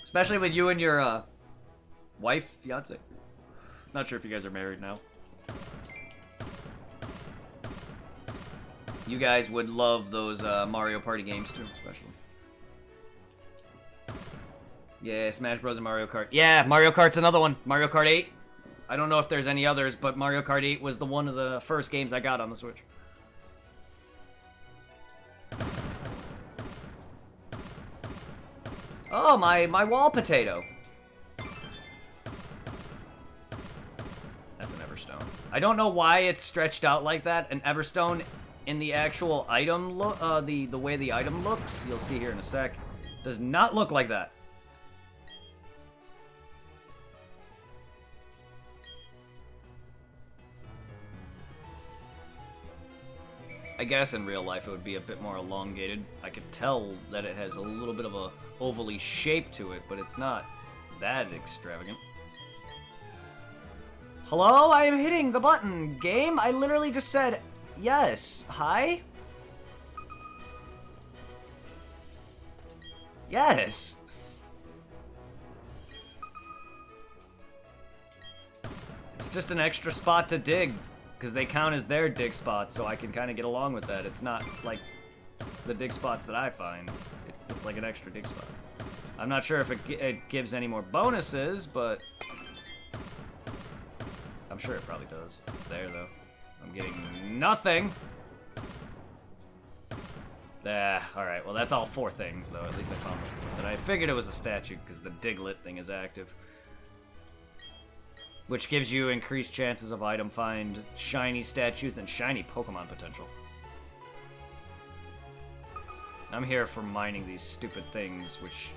Especially with you and your, wife, fiance. Not sure if you guys are married now. You guys would love those Mario Party games too, especially. Yeah, Smash Bros. And Mario Kart. Yeah, Mario Kart's another one. Mario Kart 8. I don't know if there's any others, but Mario Kart 8 was the one of the first games I got on the Switch. Oh, my wall potato. That's an Everstone. I don't know why it's stretched out like that. An Everstone in the actual item look, the way the item looks, you'll see here in a sec, does not look like that. I guess in real life it would be a bit more elongated. I could tell that it has a little bit of a ovally shape to it, but it's not that extravagant. Hello? I am hitting the button. Game? I literally just said yes. Hi? Yes. It's just an extra spot to dig. Because they count as their dig spots, so I can kind of get along with that. It's not like the dig spots that I find. It's like an extra dig spot. I'm not sure if it gives any more bonuses, but I'm sure it probably does. It's there, though. I'm getting nothing. Alright, well that's all 4 things, though. At least I found the 4th. But I figured it was a statue, because the Diglett thing is active. Which gives you increased chances of item find, shiny statues, and shiny Pokemon potential. I'm here for mining these stupid things, which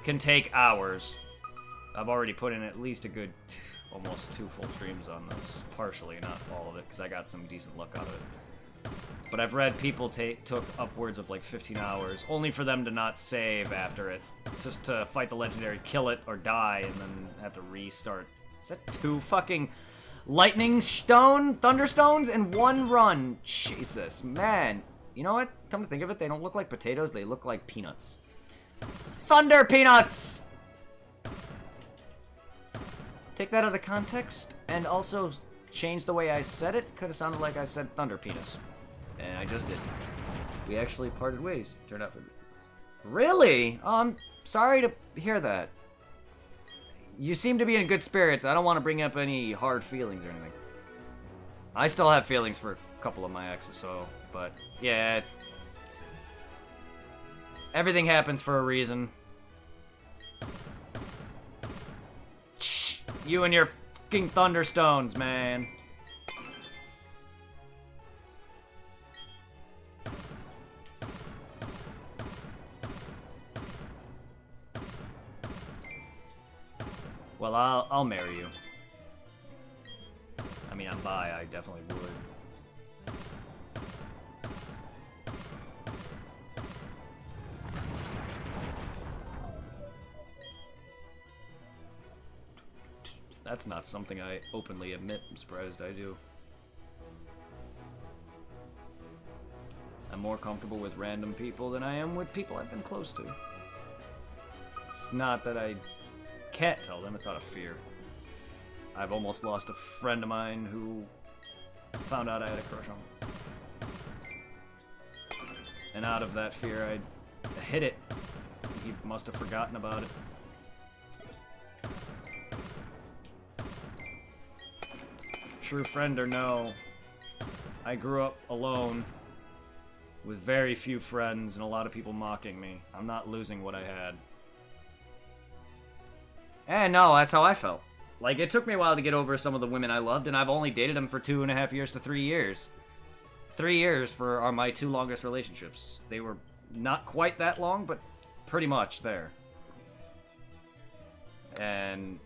can take hours. I've already put in at least a good, almost 2 full streams on this. Partially, not all of it, because I got some decent luck out of it. But I've read people took upwards of like 15 hours, only for them to not save after it. It's just to fight the legendary, kill it, or die, and then have to restart. Is that 2 fucking lightning thunderstones in 1 run? Jesus, man. You know what? Come to think of it, they don't look like potatoes, they look like peanuts. Thunder peanuts! Take that out of context, and also change the way I said it. Could have sounded like I said thunder penis. And I just did. We actually parted ways. Turned out. Really? I'm sorry to hear that. You seem to be in good spirits. I don't want to bring up any hard feelings or anything. I still have feelings for a couple of my exes, so... But, yeah... Everything happens for a reason. Shh, you and your fucking thunderstones, man. Well, I'll marry you. I mean, I'm bi, I definitely would. That's not something I openly admit. I'm surprised I do. I'm more comfortable with random people than I am with people I've been close to. It's not that I can't tell them, it's out of fear. I've almost lost a friend of mine who found out I had a crush on him. And out of that fear, I hid it. He must have forgotten about it. True friend or no, I grew up alone with very few friends and a lot of people mocking me. I'm not losing what I had. And no, that's how I felt. Like, it took me a while to get over some of the women I loved, and I've only dated them for 2.5 years to 3 years. 3 years are my 2 longest relationships. They were not quite that long, but pretty much there. And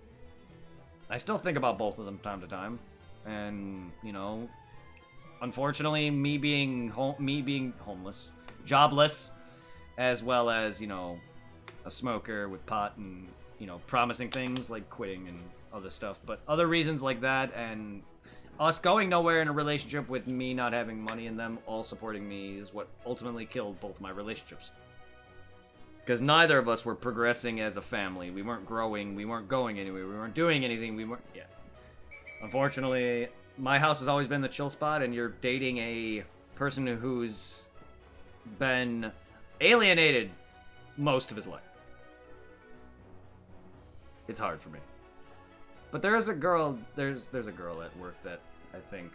I still think about both of them time to time. And, you know, unfortunately, me being homeless, jobless, as well as, you know, a smoker with pot and, you know, promising things like quitting and other stuff, but other reasons like that, and us going nowhere in a relationship with me not having money and them all supporting me is what ultimately killed both my relationships. Because neither of us were progressing as a family. We weren't growing, we weren't going anywhere, we weren't doing anything, we weren't... Yeah. Unfortunately, my house has always been the chill spot, and you're dating a person who's been alienated most of his life. It's hard for me. But there is a girl, there's a girl at work that I think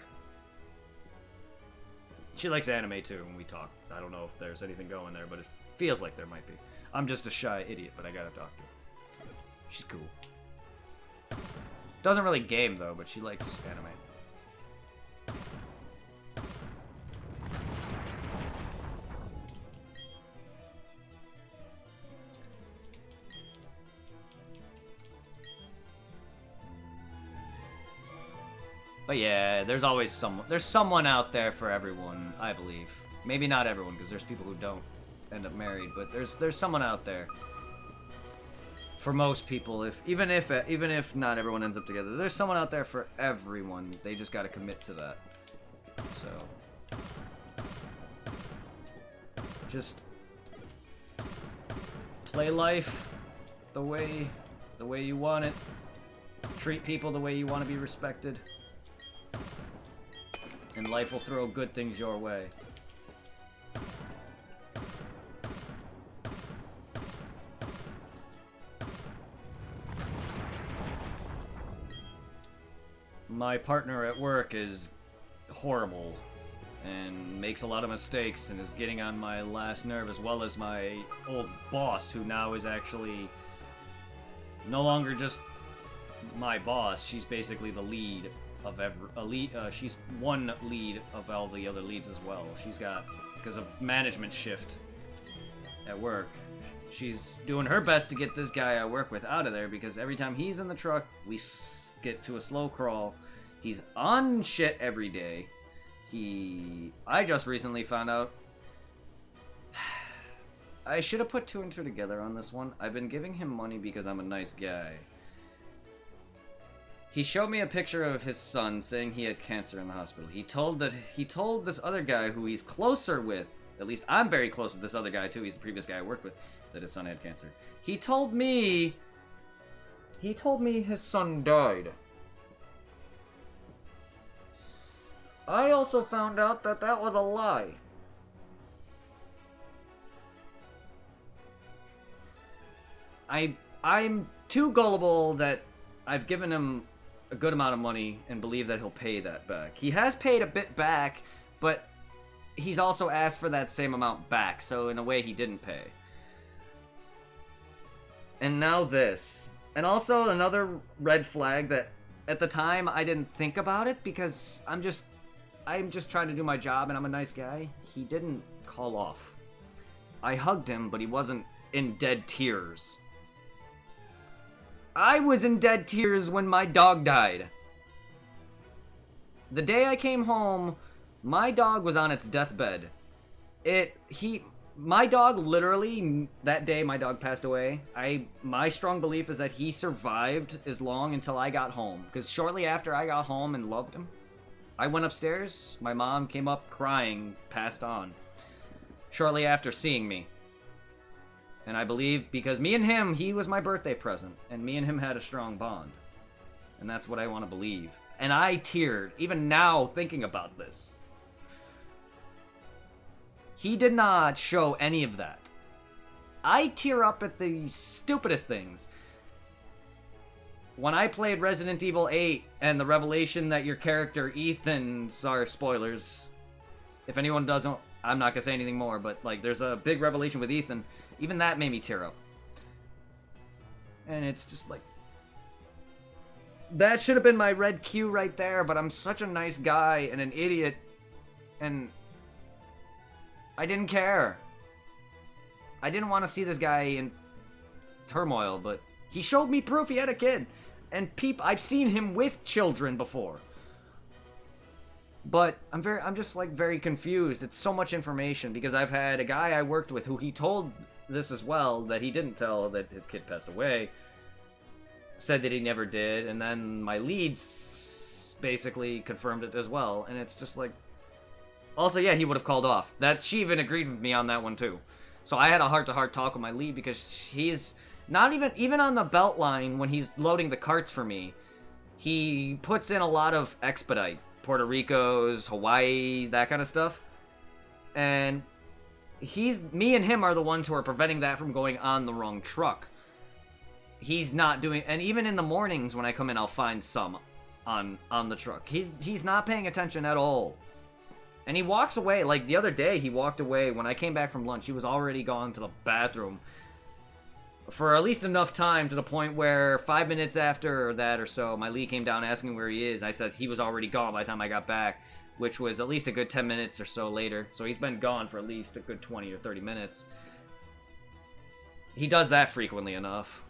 she likes anime too, and we talk. I don't know if there's anything going there, but it feels like there might be. I'm just a shy idiot, but I gotta talk to her. She's cool. Doesn't really game though, but she likes anime. But yeah, there's always someone. There's someone out there for everyone, I believe. Maybe not everyone, because there's people who don't end up married. But there's someone out there for most people. Even if not everyone ends up together, there's someone out there for everyone. They just got to commit to that. So just play life the way you want it. Treat people the way you want to be respected. And life will throw good things your way. My partner at work is horrible and makes a lot of mistakes and is getting on my last nerve, as well as my old boss, who now is actually no longer just my boss. She's basically the lead of she's one lead of all the other leads as well. She's got, because of management shift at work, she's doing her best to get this guy I work with out of there, because every time he's in the truck, we get to a slow crawl. He's on shit every day. I just recently found out, I should have put two and two together on this one. I've been giving him money because I'm a nice guy. He showed me a picture of his son saying he had cancer in the hospital. He told this other guy who he's closer with, at least I'm very close with this other guy too, he's the previous guy I worked with, that his son had cancer. He told me his son died. I also found out that that was a lie. I'm too gullible that I've given him a good amount of money and believe that he'll pay that back. He has paid a bit back, but he's also asked for that same amount back, so in a way he didn't pay. And now this. And also another red flag that at the time I didn't think about it because I'm just trying to do my job and I'm a nice guy. He didn't call off. I hugged him, but he wasn't in dead tears. I was in dead tears when my dog died. The day I came home, my dog was on its deathbed. My dog literally, that day my dog passed away. My strong belief is that he survived as long until I got home. Because shortly after I got home and loved him, I went upstairs, my mom came up crying, passed on. Shortly after seeing me. And I believe, because me and him, he was my birthday present, and me and him had a strong bond. And that's what I want to believe. And I teared, even now, thinking about this. He did not show any of that. I tear up at the stupidest things. When I played Resident Evil 8, and the revelation that your character, Ethan, sorry, spoilers. If anyone doesn't, I'm not gonna say anything more, but, like, there's a big revelation with Ethan. Even that made me tear up. And it's just like... That should have been my red cue right there, but I'm such a nice guy and an idiot. And... I didn't care. I didn't want to see this guy in turmoil, but he showed me proof he had a kid. And I've seen him with children before. But I'm just like very confused. It's so much information because I've had a guy I worked with who he told this as well, that he didn't tell that his kid passed away. Said that he never did, and then my leads basically confirmed it as well, and it's just like... Also, yeah, he would have called off. She even agreed with me on that one too. So I had a heart-to-heart talk with my lead because he's not even on the belt line when he's loading the carts for me. He puts in a lot of expedite. Puerto Rico's, Hawaii, that kind of stuff. And me and him are the ones who are preventing that from going on the wrong truck. He's not doing, and even in the mornings when I come in, I'll find some on the truck. He's not paying attention at all. And he walks away, like the other day, he walked away when I came back from lunch. He was already gone to the bathroom for at least enough time to the point where 5 minutes after that or so, my lead came down asking where he is. I said he was already gone by the time I got back, which was at least a good 10 minutes or so later. So he's been gone for at least a good 20 or 30 minutes. He does that frequently enough.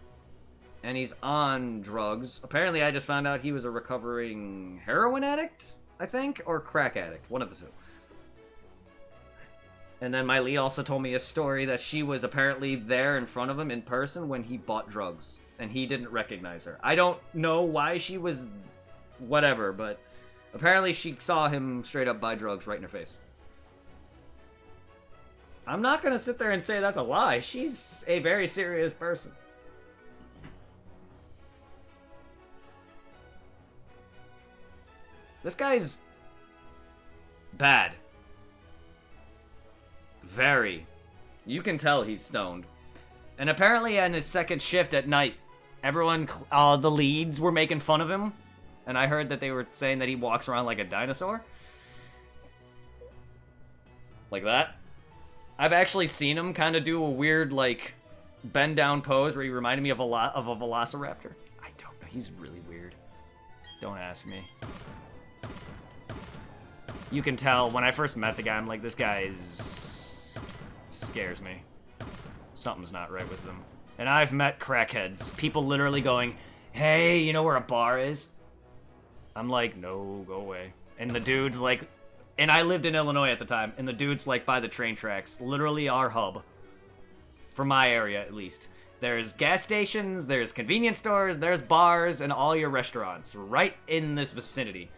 And he's on drugs. Apparently, I just found out he was a recovering heroin addict, I think, or crack addict, one of the two. And then Miley also told me a story that she was apparently there in front of him in person when he bought drugs, and he didn't recognize her. I don't know why she was whatever, but apparently she saw him straight up buy drugs right in her face. I'm not gonna sit there and say that's a lie. She's a very serious person. This guy's bad. Very. You can tell he's stoned. And apparently on his second shift at night, everyone, the leads were making fun of him. And I heard that they were saying that he walks around like a dinosaur. Like that. I've actually seen him kind of do a weird, like, bend down pose where he reminded me of a velociraptor. I don't know. He's really weird. Don't ask me. You can tell when I first met the guy, I'm like, this guy scares me. Something's not right with him. And I've met crackheads. People literally going, hey, you know where a bar is? I'm like, no, go away. And the dude's like, and I lived in Illinois at the time, and the dude's like by the train tracks. Literally our hub. For my area, at least. There's gas stations, there's convenience stores, there's bars, and all your restaurants right in this vicinity.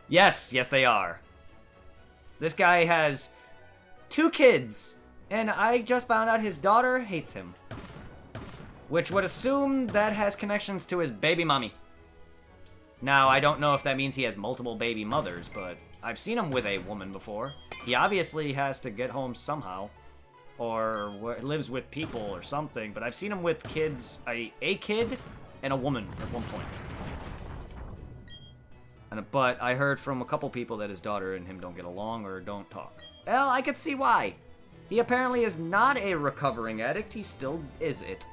Yes, they are. This guy has 2 kids, and I just found out his daughter hates him. Which would assume that has connections to his baby mommy. Now, I don't know if that means he has multiple baby mothers, but I've seen him with a woman before. He obviously has to get home somehow, or lives with people or something, but I've seen him with kids, a kid and a woman at one point. But I heard from a couple people that his daughter and him don't get along or don't talk. Well, I could see why. He apparently is not a recovering addict. He still is it.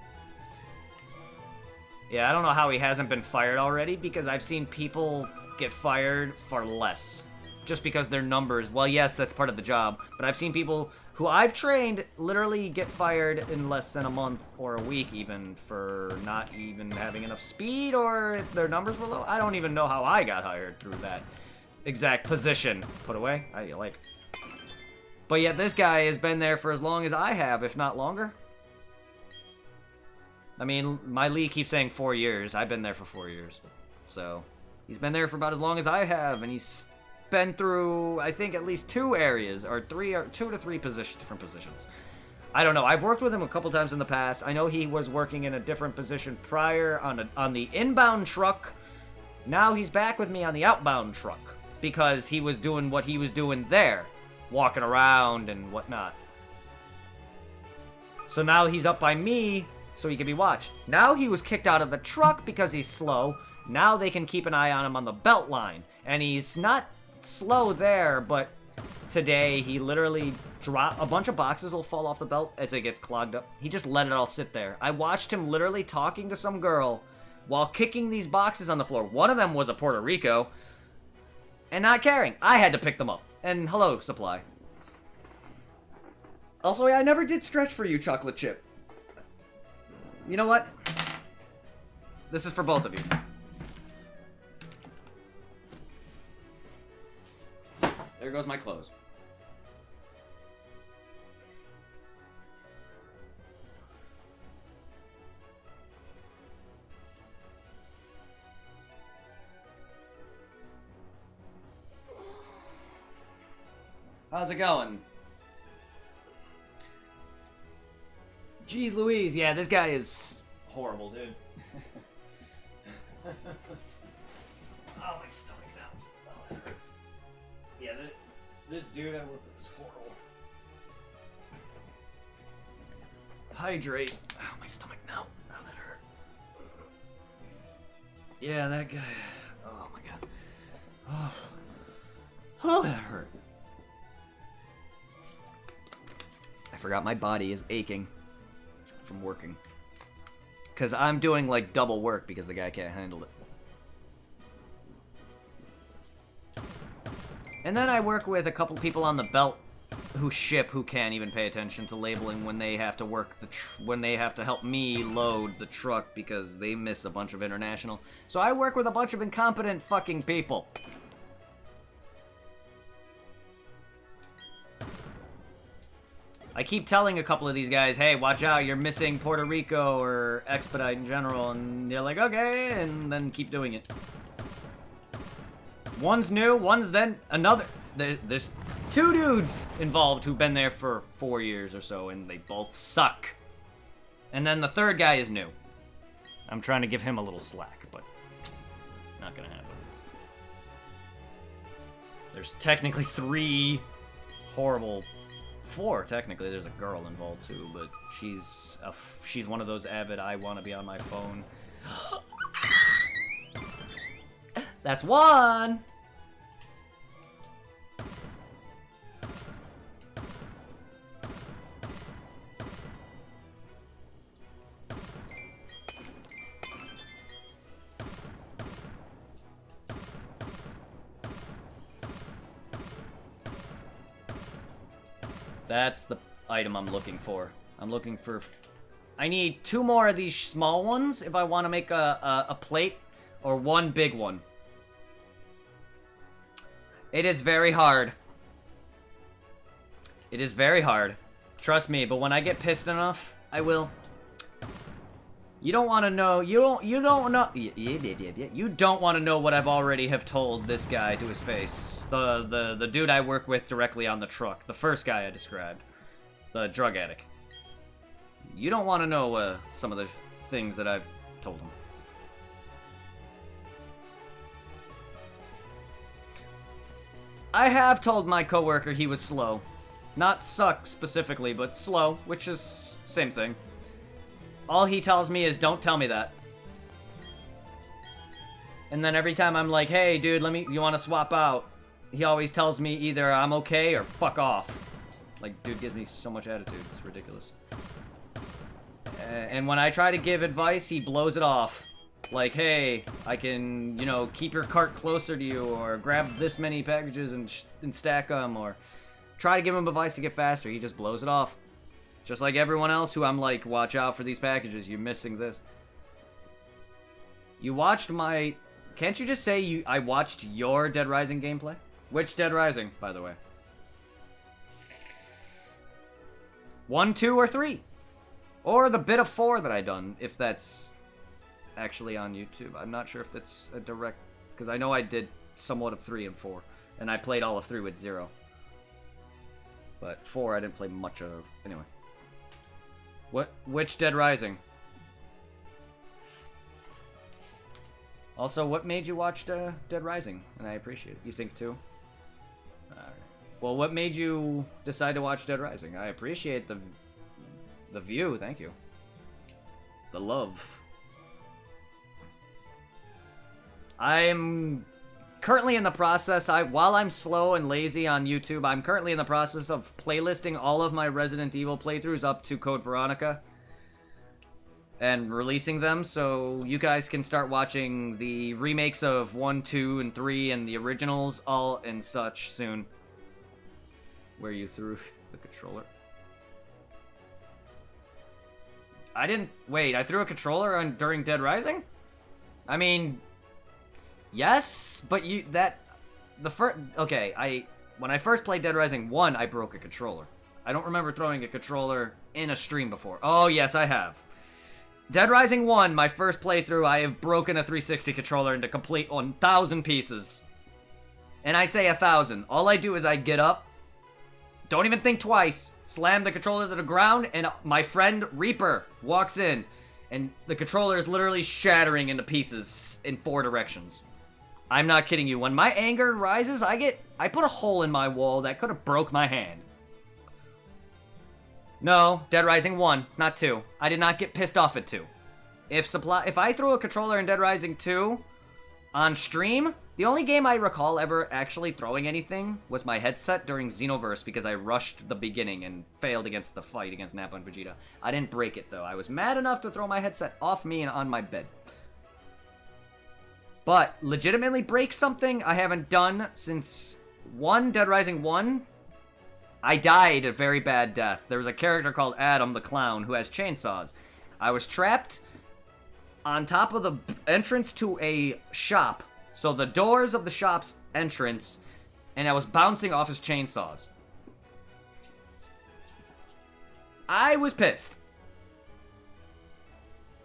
Yeah, I don't know how he hasn't been fired already, because I've seen people get fired for less. Just because their numbers, well, yes, that's part of the job, but I've seen people who I've trained literally get fired in less than a month or a week even for not even having enough speed, or if their numbers were low. I don't even know how I got hired through that exact position. Put away? How do you like? But yet this guy has been there for as long as I have, if not longer. I mean, my lead keeps saying 4 years. I've been there for 4 years. So, he's been there for about as long as I have, and he's been through, I think, at least 2 areas, or 2 to 3 different positions. I don't know. I've worked with him a couple times in the past. I know he was working in a different position prior on the inbound truck. Now he's back with me on the outbound truck because he was doing what he was doing there, walking around and whatnot. So now he's up by me so he can be watched. Now he was kicked out of the truck because he's slow. Now they can keep an eye on him on the belt line. And he's not slow there, but today he literally dropped a bunch of boxes will fall off the belt as it gets clogged up. He just let it all sit there. I watched him literally talking to some girl while kicking these boxes on the floor. One of them was a Puerto Rico, and not caring. I had to pick them up. And hello, Supply. Also, I never did stretch for you, Chocolate Chip. You know what? This is for both of you. There goes my clothes. How's it going? Jeez Louise, yeah, this guy is horrible, dude. Oh, my stomach now. Oh, that hurt. Yeah, This dude I work with is horrible. Hydrate. Oh, my stomach now. Oh, that hurt. Yeah, that guy. Oh my god. Oh, oh that hurt. I forgot my body is aching from working. Because I'm doing like double work because the guy can't handle it. And then I work with a couple people on the belt who can't even pay attention to labeling when they have to work when they have to help me load the truck because they miss a bunch of international. So I work with a bunch of incompetent fucking people. I keep telling a couple of these guys, hey, watch out, you're missing Puerto Rico or Expedite in general, and they're like, okay, and then keep doing it. One's new, one's then another. There's two dudes involved who've been there for 4 years or so, and they both suck. And then the third guy is new. I'm trying to give him a little slack, but not gonna happen. There's technically 3 horrible... 4, technically. There's a girl involved, too, but she's one of those avid, I want to be on my phone. That's 1! That's the item I'm looking for. I'm looking for... I need 2 more of these small ones if I want to make a plate, or 1 big one. It is very hard. It is very hard. Trust me, but when I get pissed enough, I will. You don't want to know... You don't know... You don't want to know what I've already have told this guy to his face. The dude I work with directly on the truck. The first guy I described. The drug addict. You don't want to know some of the things that I've told him. I have told my coworker he was slow. Not suck specifically, but slow, which is same thing. All he tells me is, don't tell me that. And then every time I'm like, hey, dude, you want to swap out? He always tells me either I'm okay or fuck off. Like, dude gives me so much attitude. It's ridiculous. And when I try to give advice, he blows it off. Like, hey, I can, you know, keep your cart closer to you, or grab this many packages and stack them, or try to give him advice to get faster. He just blows it off. Just like everyone else who I'm like, watch out for these packages, you're missing this. You watched my... Can't you just say I watched your Dead Rising gameplay? Which Dead Rising, by the way? 1, 2, or 3? Or the bit of 4 that I done, if that's actually on YouTube. I'm not sure if that's a direct... Because I know I did somewhat of 3 and 4. And I played all of 3 with 0. But 4 I didn't play much of. Anyway. Which Dead Rising? Also, what made you watch Dead Rising? And I appreciate it. You think too? Alright. Well, what made you decide to watch Dead Rising? I appreciate the view, thank you. The love. I am currently in the process, while I'm slow and lazy on YouTube, I'm currently in the process of playlisting all of my Resident Evil playthroughs up to Code Veronica. And releasing them, so you guys can start watching the remakes of 1, 2, and 3, and the originals all and such soon. Where you threw the controller. I didn't... Wait, I threw a controller during Dead Rising? I mean... Yes, but okay, when I first played Dead Rising 1, I broke a controller. I don't remember throwing a controller in a stream before. Oh, yes, I have. Dead Rising 1, my first playthrough, I have broken a 360 controller into complete 1,000 pieces. And I say 1,000. All I do is I get up, don't even think twice, slam the controller to the ground, and my friend Reaper walks in. And the controller is literally shattering into pieces in 4 directions. I'm not kidding you. When my anger rises, I put a hole in my wall that could have broke my hand. No, Dead Rising 1, not 2. I did not get pissed off at 2. If I threw a controller in Dead Rising 2 on stream, the only game I recall ever actually throwing anything was my headset during Xenoverse because I rushed the beginning and failed against the fight against Nappa and Vegeta. I didn't break it, though. I was mad enough to throw my headset off me and on my bed. But legitimately break something I haven't done since Dead Rising 1. I died a very bad death. There was a character called Adam the Clown who has chainsaws. I was trapped on top of the entrance to a shop. So the doors of the shop's entrance, and I was bouncing off his chainsaws. I was pissed.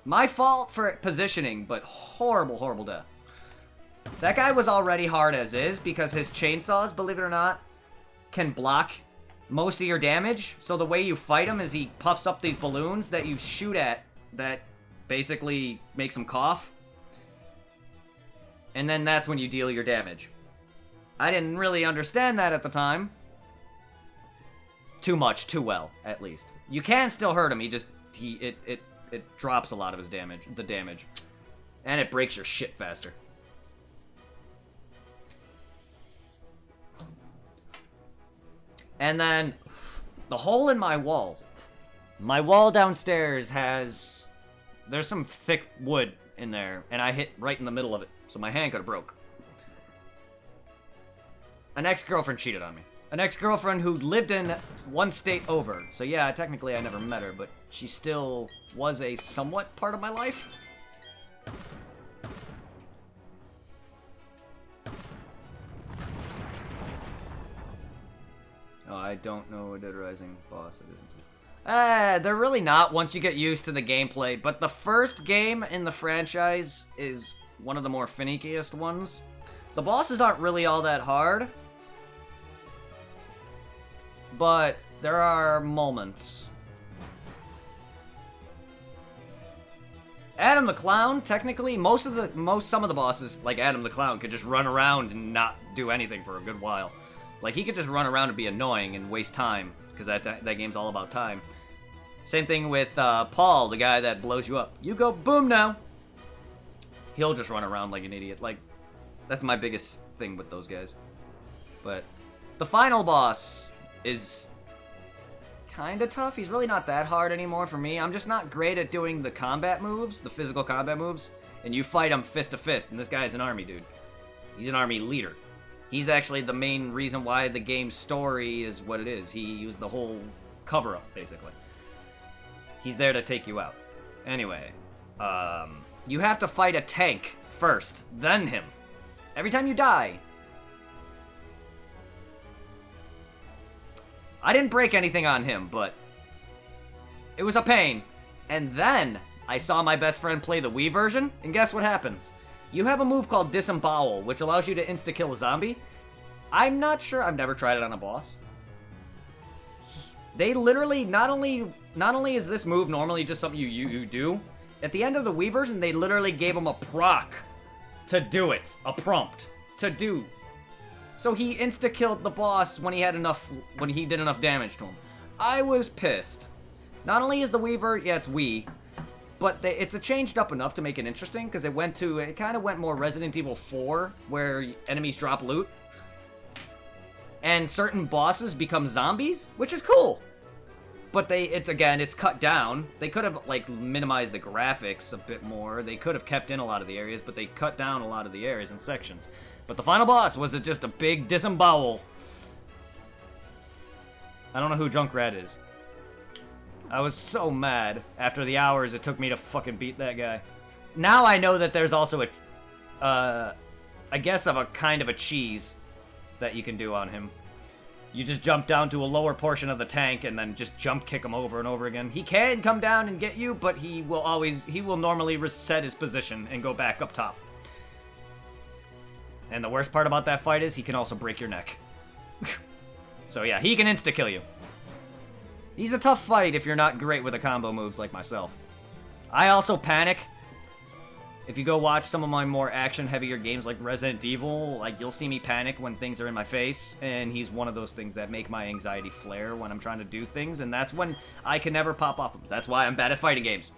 My fault for positioning, but horrible, horrible death. That guy was already hard as is because his chainsaws, believe it or not, can block most of your damage. So the way you fight him is he puffs up these balloons that you shoot at that basically makes him cough. And then that's when you deal your damage. I didn't really understand that at the time. Too much, too well, at least. You can still hurt him, it drops a lot of his damage, And it breaks your shit faster. And then, the hole in my wall. My wall downstairs there's some thick wood in there, and I hit right in the middle of it, so my hand could have broke. An ex-girlfriend cheated on me. An ex-girlfriend who lived in one state over. So yeah, technically I never met her, but she still was a somewhat part of my life. Oh, I don't know a Dead Rising boss it isn't. They're really not once you get used to the gameplay, but the first game in the franchise is one of the more finickiest ones. The bosses aren't really all that hard, but there are moments. Adam the Clown, technically, some of the bosses, like Adam the Clown, could just run around and not do anything for a good while. Like, he could just run around and be annoying and waste time, because that game's all about time. Same thing with Paul, the guy that blows you up. You go boom now. He'll just run around like an idiot. Like, that's my biggest thing with those guys. But the final boss is kind of tough. He's really not that hard anymore for me. I'm just not great at doing the combat moves, the physical combat moves. And you fight him fist to fist, and this guy is an army dude. He's an army leader. He's actually the main reason why the game's story is what it is. He used the whole cover-up, basically. He's there to take you out. Anyway, you have to fight a tank first, then him. Every time you die. I didn't break anything on him, but it was a pain. And then I saw my best friend play the Wii version, and guess what happens? You have a move called Disembowel, which allows you to insta-kill a zombie. I'm not sure. I've never tried it on a boss. They literally, not only is this move normally just something you do, at the end of the Wii version, they literally gave him a proc to do it. A prompt to do. So he insta-killed the boss when he did enough damage to him. I was pissed. Not only is the Wii version, yeah, it's Wii, but it's changed up enough to make it interesting, because it kind of went more Resident Evil 4, where enemies drop loot. And certain bosses become zombies, which is cool. But it's cut down. They could have, like, minimized the graphics a bit more. They could have kept in a lot of the areas, but they cut down a lot of the areas and sections. But the final boss was just a big disembowel. I don't know who Junkrat is. I was so mad after the hours it took me to fucking beat that guy. Now I know that there's also I guess of a kind of a cheese that you can do on him. You just jump down to a lower portion of the tank and then just jump kick him over and over again. He can come down and get you, but he will normally reset his position and go back up top. And the worst part about that fight is he can also break your neck. So yeah, he can insta-kill you. He's a tough fight if you're not great with the combo moves like myself. I also panic If you go watch some of my more action-heavier games like Resident Evil, like, you'll see me panic when things are in my face, and he's one of those things that make my anxiety flare when I'm trying to do things, and that's when I can never pop off them. That's why I'm bad at fighting games.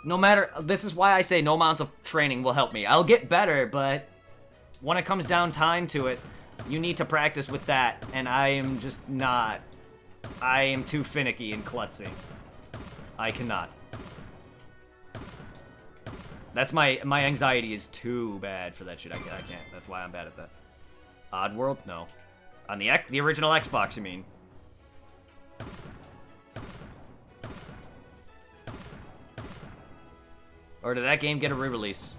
No matter... This is why I say no amounts of training will help me. I'll get better, but when it comes down time to it, you need to practice with that, and I am just not... I am too finicky and klutzy. I cannot. That's my anxiety is too bad for that shit. I can't. That's why I'm bad at that. Oddworld? No. On the original Xbox, you mean? Or did that game get a re-release?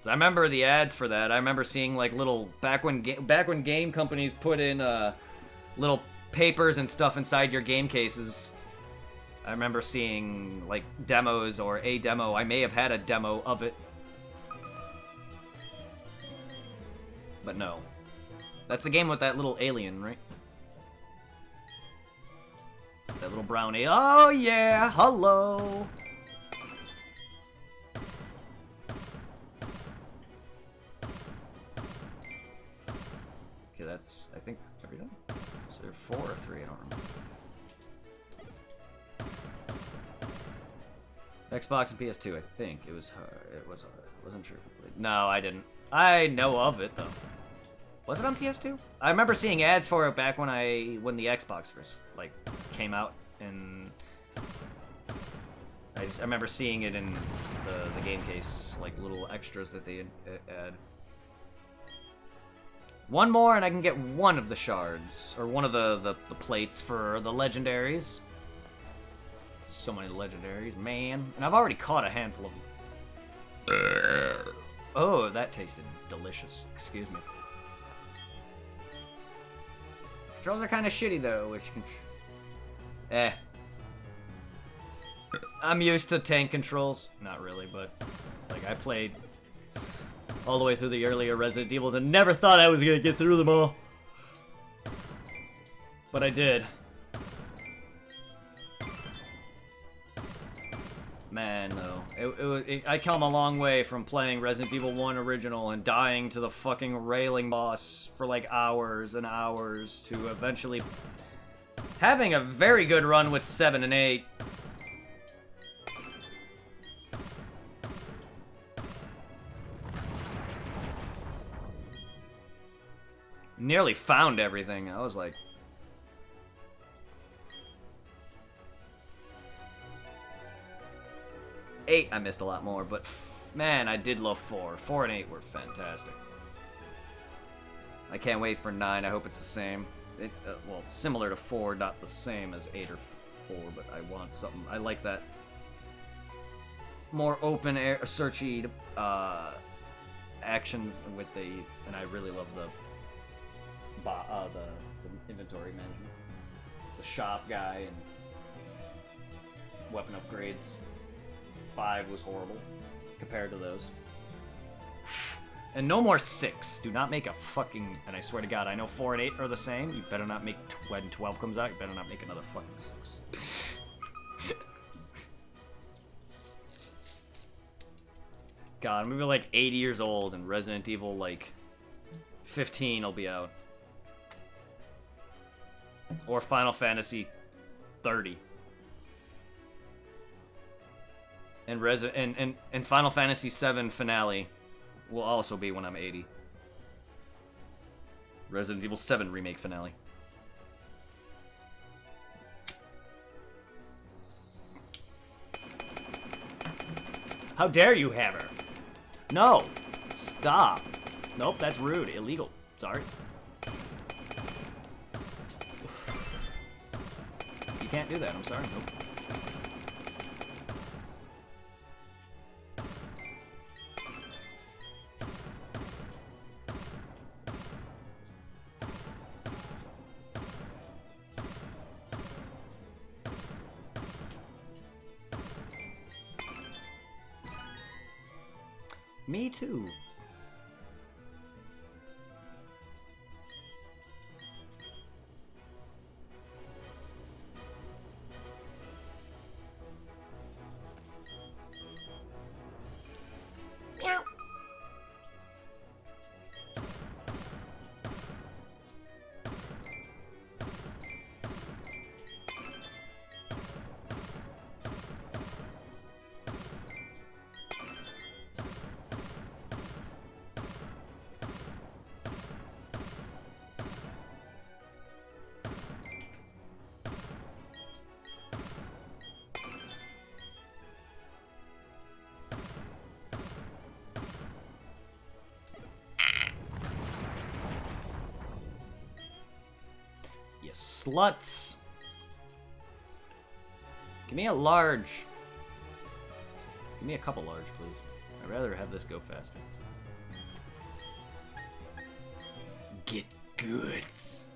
I remember the ads for that. I remember seeing like little back when game companies put in little papers and stuff inside your game cases. I remember seeing, like, demos or a demo. I may have had a demo of it. But no. That's the game with that little alien, right? That little brown alien. Oh, yeah! Hello! Okay, that's, I think, are we done? Is there 4 or 3? I don't remember. Xbox and PS2, I think. It was hard. It was hard. Wasn't sure. No, I didn't. I know of it, though. Was it on PS2? I remember seeing ads for it back when the Xbox first, like, came out, and I remember seeing it in the game case, like, little extras that they add. One more, and I can get one of the shards, or one of the plates for the legendaries. So many legendaries, man. And I've already caught a handful of them. Oh, that tasted delicious. Excuse me. Controls are kind of shitty, though, which I'm used to tank controls. Not really, but, like, I played all the way through the earlier Resident Evils and never thought I was gonna get through them all. But I did. Man, though, I come a long way from playing Resident Evil 1 original and dying to the fucking railing boss for like hours and hours to eventually having a very good run with 7 and 8. Nearly found everything. I was like... Eight, I missed a lot more, but man, I did love 4. 4 and 8 were fantastic. I can't wait for 9. I hope it's the same. Well, similar to 4, not the same as 8 or 4, but I want something. I like that more open air, searchy actions with and I really love the inventory management, the shop guy, and weapon upgrades. 5 was horrible compared to those. And no more 6. Do not make a fucking... And I swear to God, I know 4 and 8 are the same. You better not make... When 12 comes out, you better not make another fucking 6. God, I'm gonna be like 80 years old and Resident Evil, like, 15 will be out. Or Final Fantasy 30. And Final Fantasy VII finale will also be when I'm 80. Resident Evil 7 remake finale. How dare you, Hammer? No! Stop! Nope, that's rude. Illegal. Sorry. You can't do that. I'm sorry. Nope. Me too. sluts. Give me a large. Give me a couple large, please. I'd rather have this go faster. Get goods.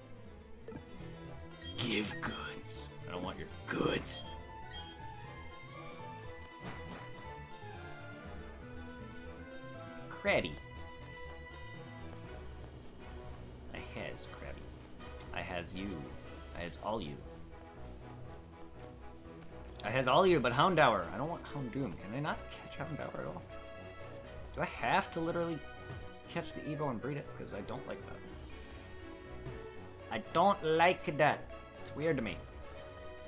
Give goods. I don't want your goods. Crabby. I has Crabby. I has you. I has all you. I has all you, but Houndour. I don't want Houndoom. Can I not catch Houndour at all? Do I have to literally catch the Evo and breed it? Because I don't like that. I don't like that. It's weird to me.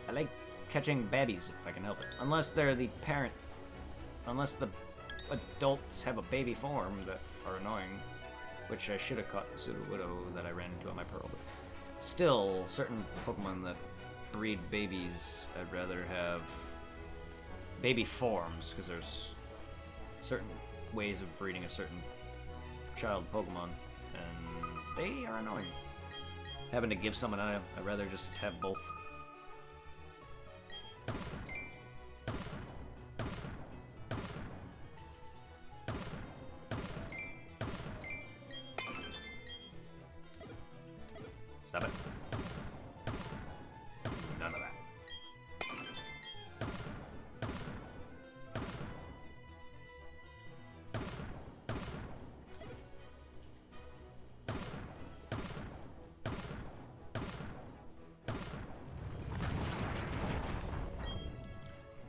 I like catching baddies if I can help it. Unless they're the parent. Unless the adults have a baby form that are annoying. Which I should have caught the Sudowoodo that I ran into on my Pearl. But still, certain Pokemon that breed babies, I'd rather have baby forms. Because there's certain ways of breeding a certain child Pokemon. And they are annoying. Having to give someone I'd rather just have both. Stop it. None of that.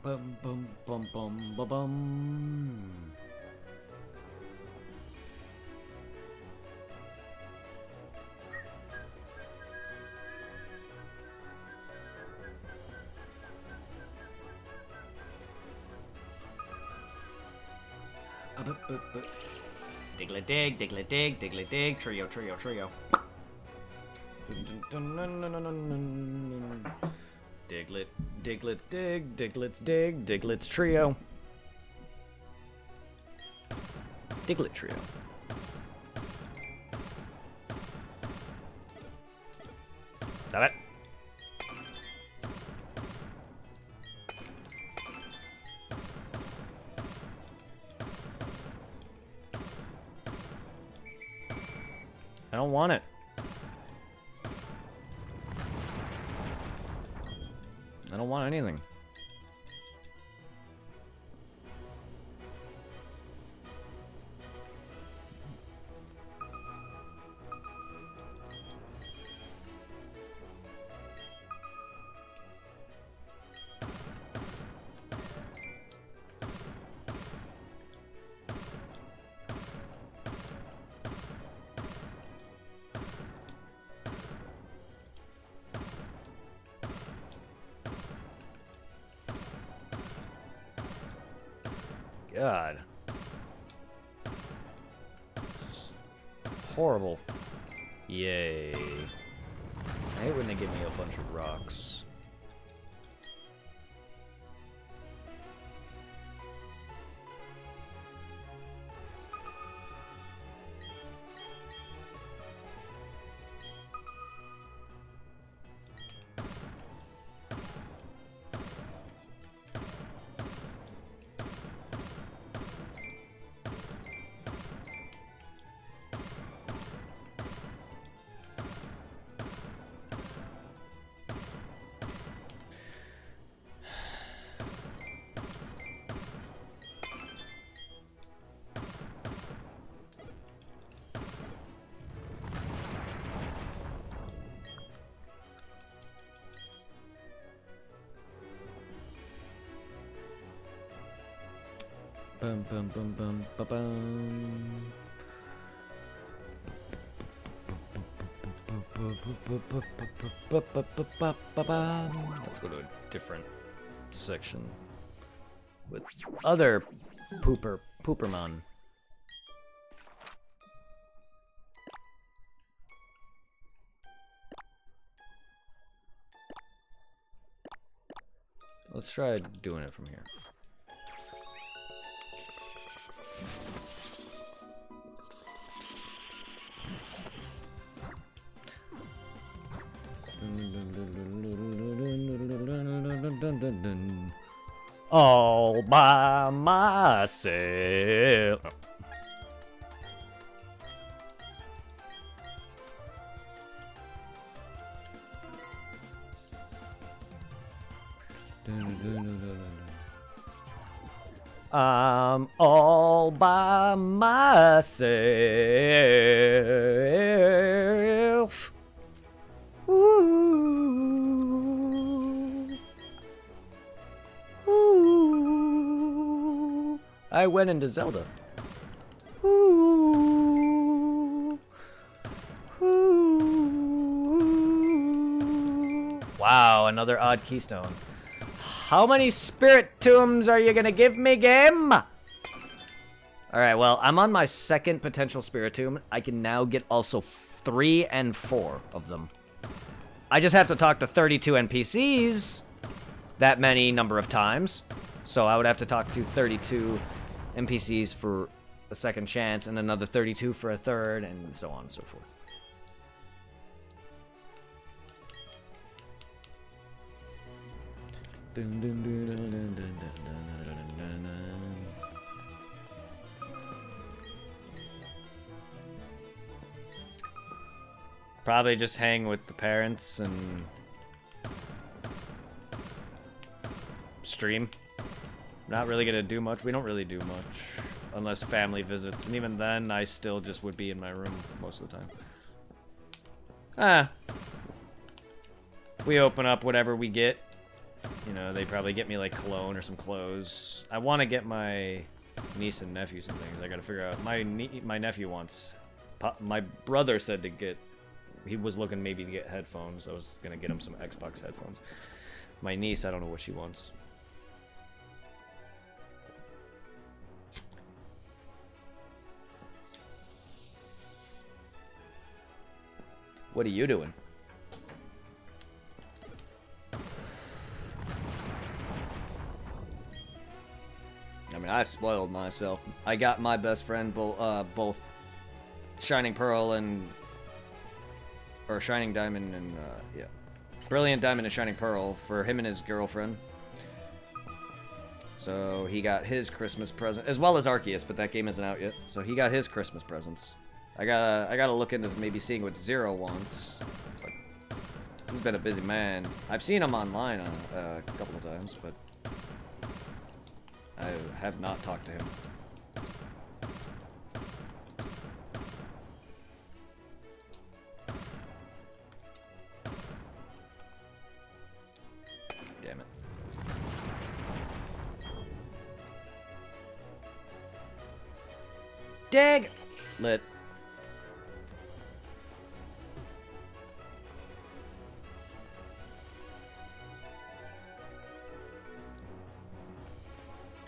Bum bum bum bum bum bum. Diggly dig, diggly dig, diggly dig, trio, trio, trio. Diglett, Diglett's dig, Diglett's dig, Diglett's trio. Diglett trio. Stop it. I don't want it. I don't want anything. God. Horrible. Yay. I hate when they give me a bunch of rocks. Bum bum bum bum ba bum. Let's go to a different section with other Poopermon. Let's try doing it from here. All by myself. I'm all by myself. Ooh. Ooh. I went into Zelda. Ooh. Ooh. Wow, another odd keystone. How many spirit tombs are you gonna give me, game? Alright, well, I'm on my second potential spirit tomb. I can now get also 3 and 4 of them. I just have to talk to 32 NPCs that many number of times. So I would have to talk to 32 NPCs for a second chance, and another 32 for a third, and so on and so forth. Probably just hang with the parents and stream. Not really gonna do much. We don't really do much unless family visits, and even then I still just would be in my room most of the time. We open up whatever we get. You know, they probably get me like cologne or some clothes. I want to get my niece and nephew some things. I gotta figure out. My nephew wants. My brother said to get. He was looking maybe to get headphones. I was gonna get him some Xbox headphones. My niece, I don't know what she wants. What are you doing? I mean, I spoiled myself. I got my best friend both Shining Pearl and... Or Shining Diamond and, yeah. Brilliant Diamond and Shining Pearl for him and his girlfriend. So he got his Christmas present, as well as Arceus, but that game isn't out yet. So he got his Christmas presents. I gotta look into maybe seeing what Zero wants. But he's been a busy man. I've seen him online a couple of times, but I have not talked to him. Damn it. Dag! Lit.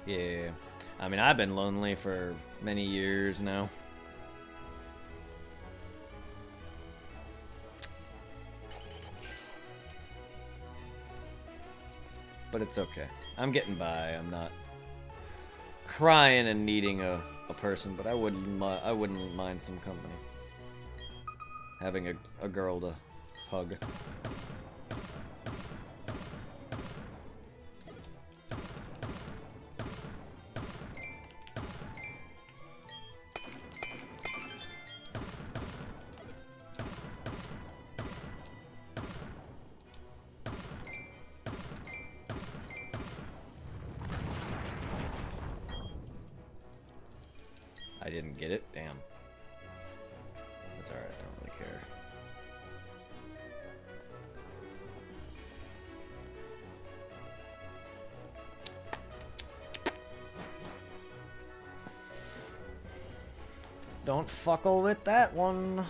Yeah. I mean, I've been lonely for many years now. But it's okay. I'm getting by. I'm not crying and needing a person, but I wouldn't mind some company. Having a girl to hug. I didn't get it? Damn. That's alright, I don't really care. Don't fuckle with that one.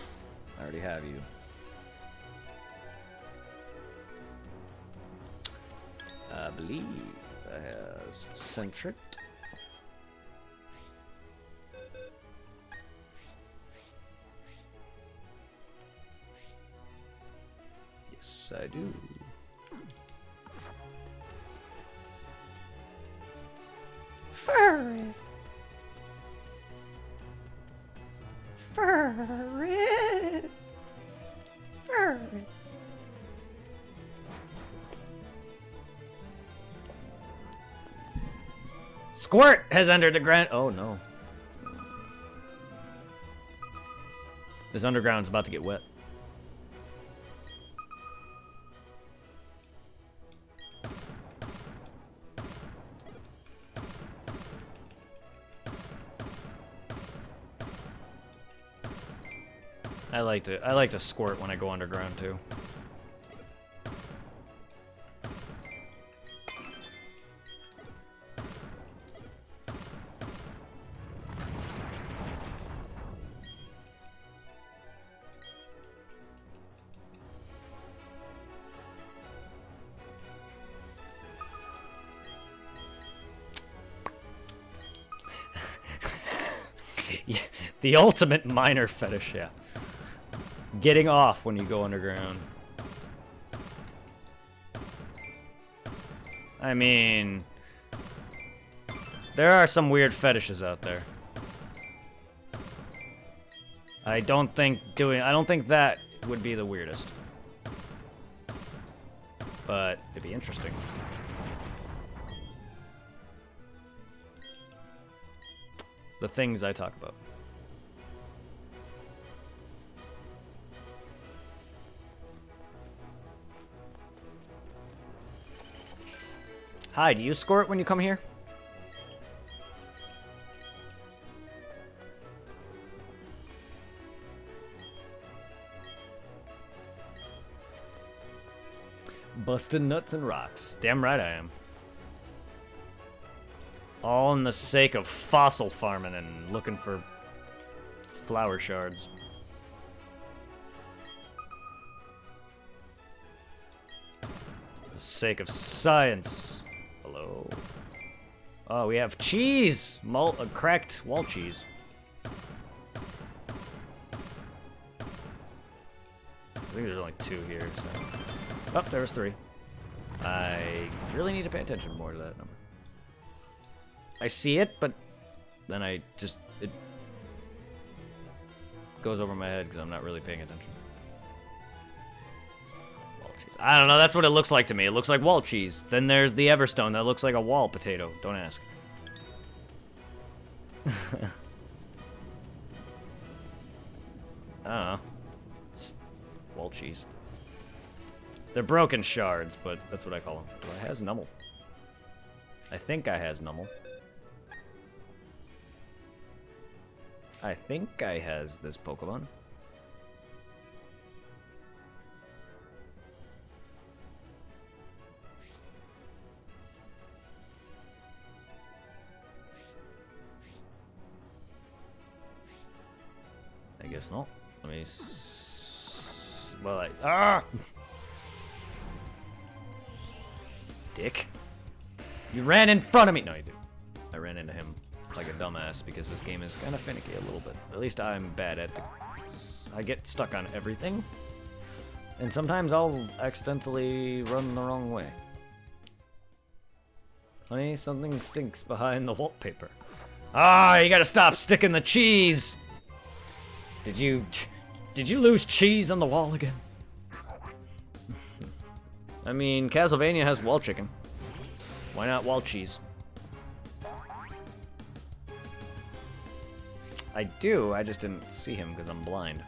I already have you. I believe that has Centric. Yes, I do. Furry. Furry. Furry. Squirt has entered the grand. Oh no. This underground's about to get wet. I like to squirt when I go underground too. Yeah, the ultimate miner fetish, yeah. Getting off when you go underground. I mean, there are some weird fetishes out there. I don't think that would be the weirdest. But it'd be interesting. The things I talk about. Hi, do you squirt when you come here? Busting nuts and rocks. Damn right I am. All in the sake of fossil farming and looking for flower shards. For the sake of science. Hello. Oh, we have cheese! Cracked wall cheese. I think there's only 2 here, so... Oh, there was 3. I really need to pay attention more to that number. I see it, but then it goes over my head because I'm not really paying attention. Wall cheese. I don't know, that's what it looks like to me. It looks like wall cheese. Then there's the Everstone that looks like a wall potato. Don't ask. I don't know. It's wall cheese. They're broken shards, but that's what I call them. Do I has Numel? I think I has Numel. I think I has this Pokemon. I guess not. Let me Dick. You ran in front of me! No, you didn't. I ran into him like a dumbass because this game is kind of finicky a little bit. At least I'm bad at I get stuck on everything. And sometimes I'll accidentally run the wrong way. Honey, something stinks behind the wallpaper. Ah, you gotta stop sticking the cheese! Did you lose cheese on the wall again? I mean, Castlevania has wall chicken. Why not wall cheese? I do, I just didn't see him because I'm blind.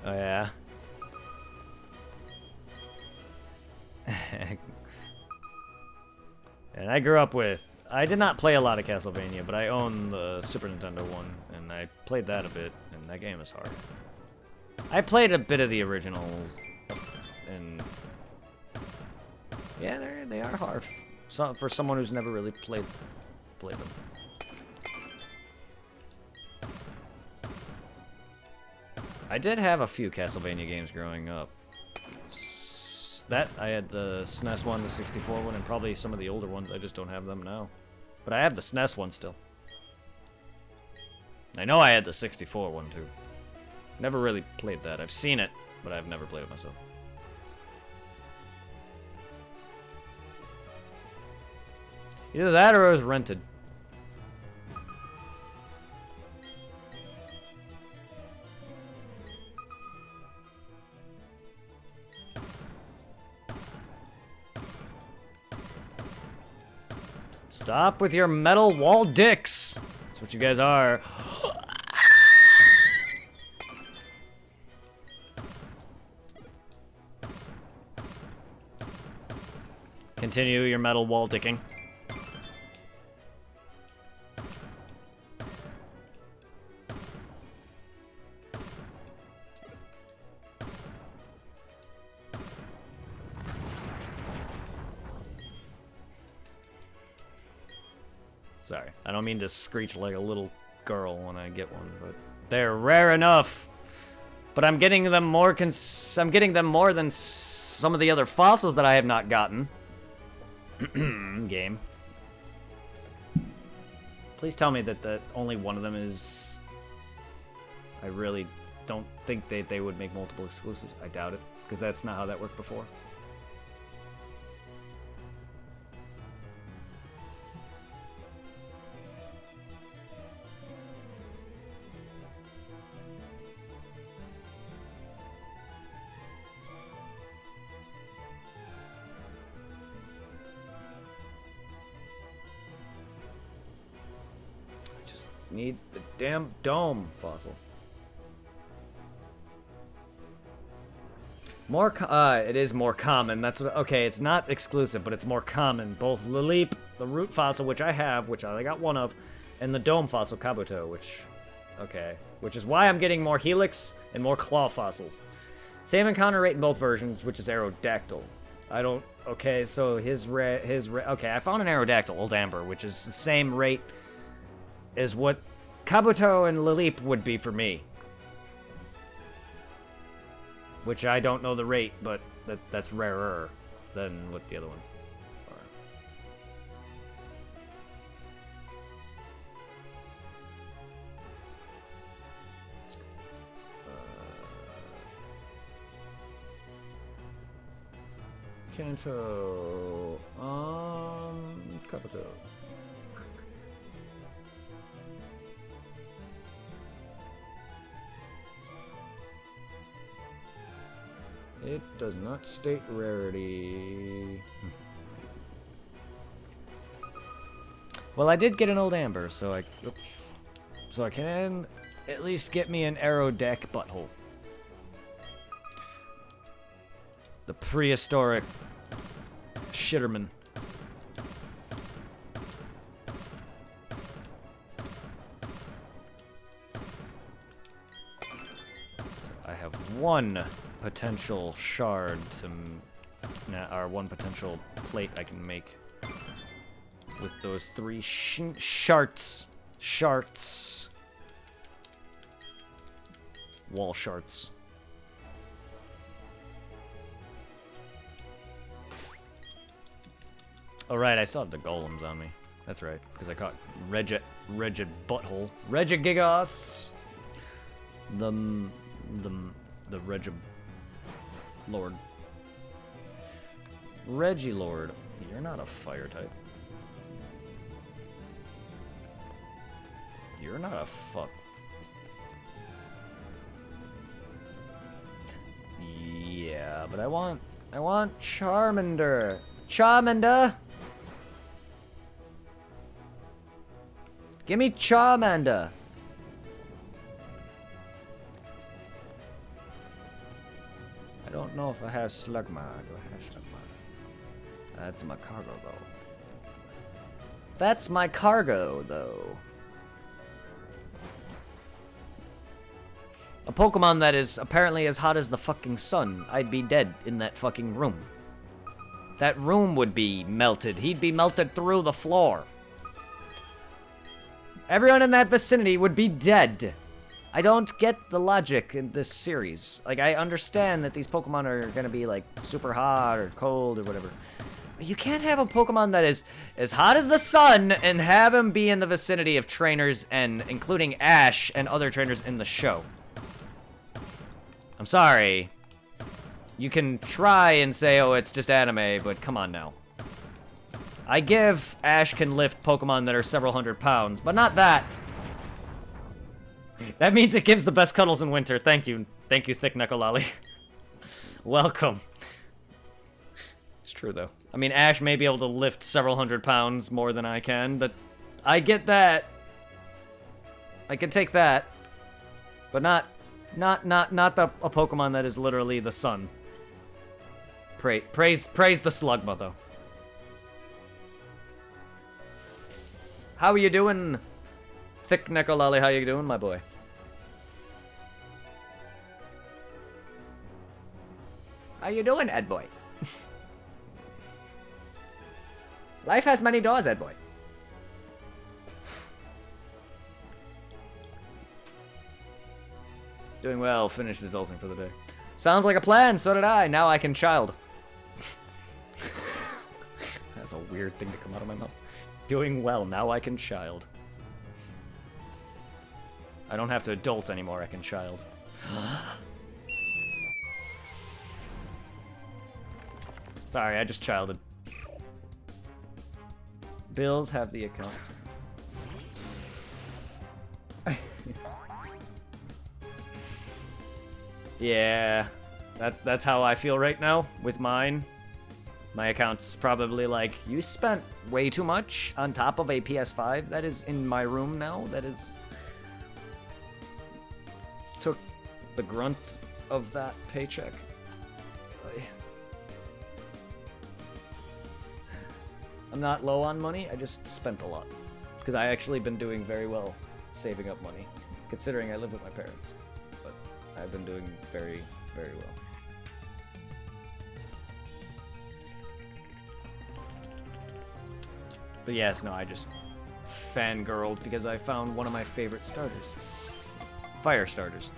Oh, yeah. And I grew up with... I did not play a lot of Castlevania, but I own the Super Nintendo one, and I played that a bit, and that game is hard. I played a bit of the originals, and... yeah, they are hard. For someone who's never really played them. I did have a few Castlevania games growing up. I had the SNES one, the 64 one, and probably some of the older ones. I just don't have them now. But I have the SNES one still. I know I had the 64 one too. Never really played that. I've seen it, but I've never played it myself. Either that or it was rented. Stop with your metal wall dicks. That's what you guys are. Continue your metal wall dicking. Sorry, I don't mean to screech like a little girl when I get one, but they're rare enough. But I'm getting them more than some of the other fossils that I have not gotten. Game. Please tell me that only one of them is... I really don't think they would make multiple exclusives. I doubt it, because that's not how that worked before. Need the damn dome fossil. It is more common. That's what, okay. It's not exclusive, but it's more common. Both Lileep, the root fossil, which I have, which I got one of, and the dome fossil Kabuto, which is why I'm getting more Helix and more claw fossils. Same encounter rate in both versions, which is Aerodactyl. I don't. Okay, so okay, I found an Aerodactyl, Old Amber, which is the same rate is what Kabuto and Lileep would be for me. Which I don't know the rate, but that's rarer than what the other ones are. Kanto... Kabuto. It does not state rarity. Well, I did get an Old Amber, so I can at least get me an Aerodeck butthole. The prehistoric shitterman. I have one potential shard to, or one potential plate I can make with those three sharts. Wall sharts. Oh right, I still have the golems on me. That's right, because I caught Regid Butthole. Regigigas. The Regid Lord. Regilord. You're not a fire type. You're not a fuck. Yeah, but I want Charmander. Charmander! Give me Charmander! I don't know if I have Slugma. Do I have Slugma? That's my cargo, though. That's my cargo, though. A Pokemon that is apparently as hot as the fucking sun. I'd be dead in that fucking room. That room would be melted. He'd be melted through the floor. Everyone in that vicinity would be dead. I don't get the logic in this series. Like, I understand that these Pokemon are gonna be, like, super hot or cold or whatever. You can't have a Pokemon that is as hot as the sun and have him be in the vicinity of trainers and including Ash and other trainers in the show. I'm sorry. You can try and say, oh, it's just anime, but come on now. I give Ash can lift Pokemon that are several hundred pounds, but not that. That means it gives the best cuddles in winter. Thank you. Thank you, Thick Knuckle Welcome. It's true, though. I mean, Ash may be able to lift several hundred pounds more than I can, but I get that. I can take that. But not a Pokemon that is literally the sun. Praise the Slugma, though. How are you doing, Thick Knuckle How you doing, my boy? How you doing, Ed boy? Life has many doors, Ed boy. Doing well. Finished adulting for the day. Sounds like a plan. So did I. Now I can child. That's a weird thing to come out of my mouth. Doing well. Now I can child. I don't have to adult anymore. I can child. Sorry, I just childed. Bills have the accounts. Yeah, that's how I feel right now with mine. My account's probably like, you spent way too much on top of a PS5 that is in my room now. That is... took the grunt of that paycheck. I'm not low on money, I just spent a lot. Because I actually been doing very well saving up money, considering I live with my parents. But I've been doing very, very well. But yes, no, I just fangirled because I found one of my favorite starters. Fire starters.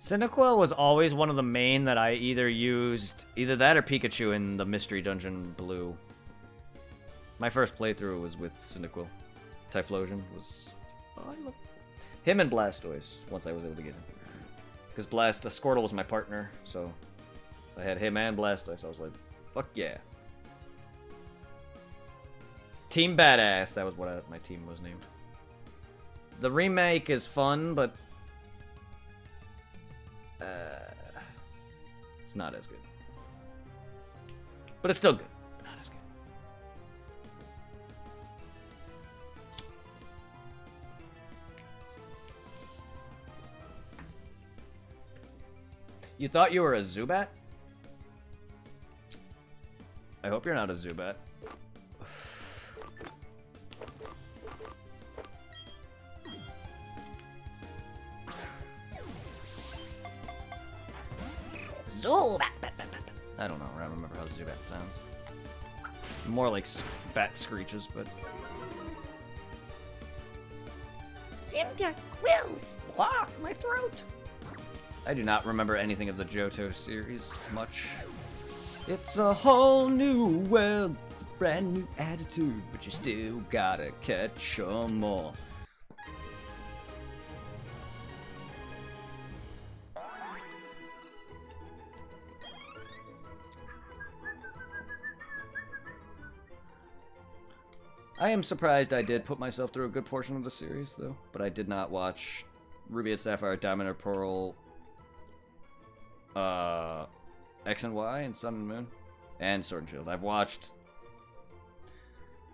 Cyndaquil was always one of the main that I either used, either that or Pikachu in the Mystery Dungeon Blue. My first playthrough was with Cyndaquil. Typhlosion was... Oh, I love him and Blastoise, once I was able to get him. Because Squirtle was my partner, so I had him and Blastoise. I was like, fuck yeah. Team Badass, that was what my team was named. The remake is fun, but... it's not as good. But it's still good. But not as good. You thought you were a Zubat? I hope you're not a Zubat. Zubat. I don't know. I don't remember how Zubat sounds. More like bat screeches, but. Cyndaquil. Block my throat. I do not remember anything of the Johto series much. It's a whole new world, brand new attitude, but you still gotta catch 'em all. I am surprised I did put myself through a good portion of the series, though. But I did not watch Ruby and Sapphire, Diamond and Pearl, X and Y, and Sun and Moon, and Sword and Shield. I've watched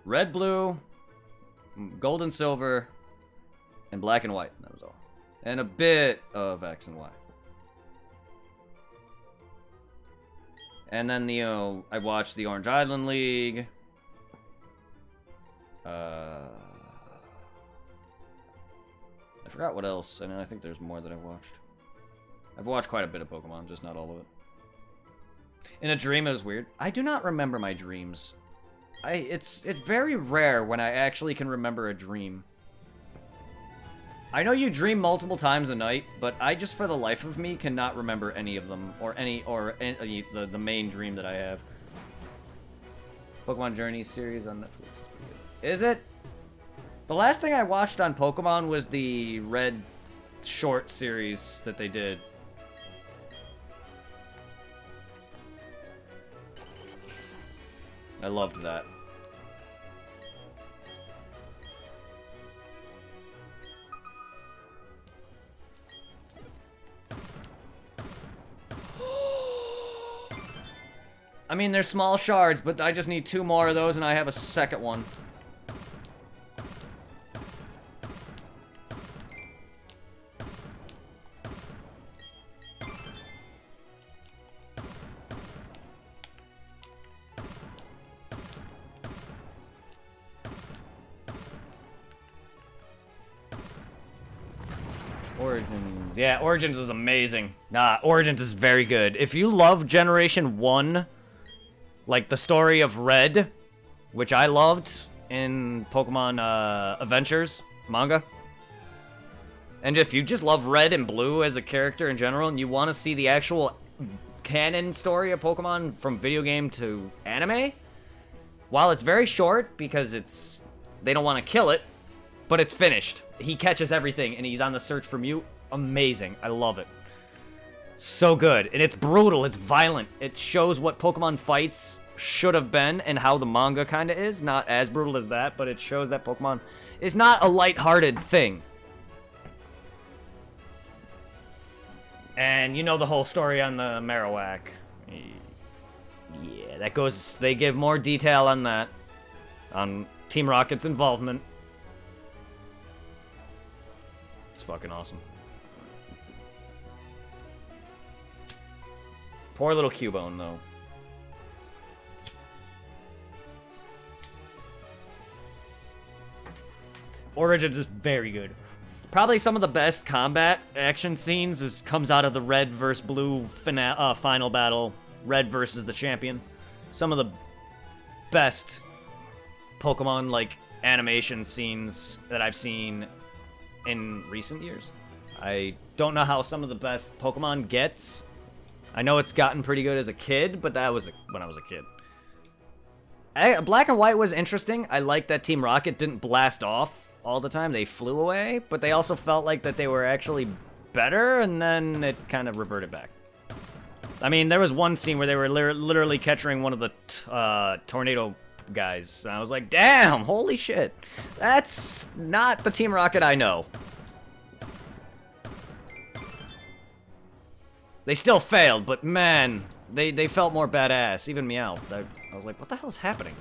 Red, Blue, Gold and Silver, and Black and White. That was all. And a bit of X and Y. And then, I watched the Orange Island League. I forgot what else. I mean, I think there's more that I've watched. I've watched quite a bit of Pokemon, just not all of it. In a dream, it was weird. I do not remember my dreams. It's very rare when I actually can remember a dream. I know you dream multiple times a night, but I just, for the life of me, cannot remember any of them, or the main dream that I have. Pokemon Journey series on Netflix. Is it? The last thing I watched on Pokemon was the Red short series that they did. I loved that. I mean, they're small shards, but I just need 2 more of those and I have a second one. Origins. Yeah, Origins is amazing. Nah, Origins is very good. If you love Generation 1, like the story of Red, which I loved in Pokemon Adventures manga, and if you just love Red and Blue as a character in general, and you want to see the actual canon story of Pokemon from video game to anime, while it's very short because they don't want to kill it, but it's finished. He catches everything, and he's on the search for Mew. Amazing. I love it. So good. And it's brutal. It's violent. It shows what Pokemon fights should have been and how the manga kind of is. Not as brutal as that, but it shows that Pokemon is not a lighthearted thing. And you know the whole story on the Marowak. Yeah, that goes... They give more detail on that. On Team Rocket's involvement. It's fucking awesome. Poor little Cubone, though. Origins is very good. Probably some of the best combat action scenes comes out of the Red vs. Blue final battle. Red versus the champion. Some of the best Pokemon, like, animation scenes that I've seen in recent years. I don't know how some of the best Pokemon gets. I know it's gotten pretty good as a kid, but that was when I was a kid. Black and White was interesting. I liked that Team Rocket didn't blast off all the time. They flew away, but they also felt like that they were actually better, and then it kind of reverted back. I mean, there was one scene where they were literally capturing one of the tornado guys, and I was like, damn, holy shit. That's not the Team Rocket I know. They still failed, but man, they felt more badass. Even Meowth. I was like, what the hell's happening?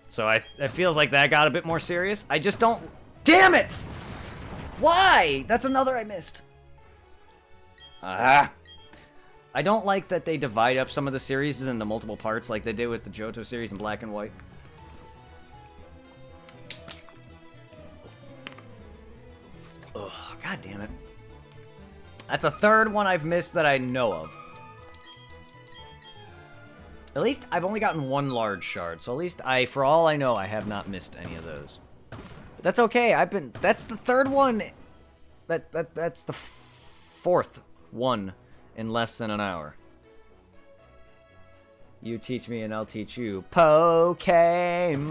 So it feels like that got a bit more serious. I just don't... Damn it! Why? That's another I missed. Ah. I don't like that they divide up some of the series into multiple parts like they did with the Johto series in Black and White. Ugh, god damn it. That's a third one I've missed that I know of. At least I've only gotten 1 large shard, so at least for all I know, I have not missed any of those. But that's okay. That's the third one. That's the 4th one in less than an hour. You teach me and I'll teach you Pokemon.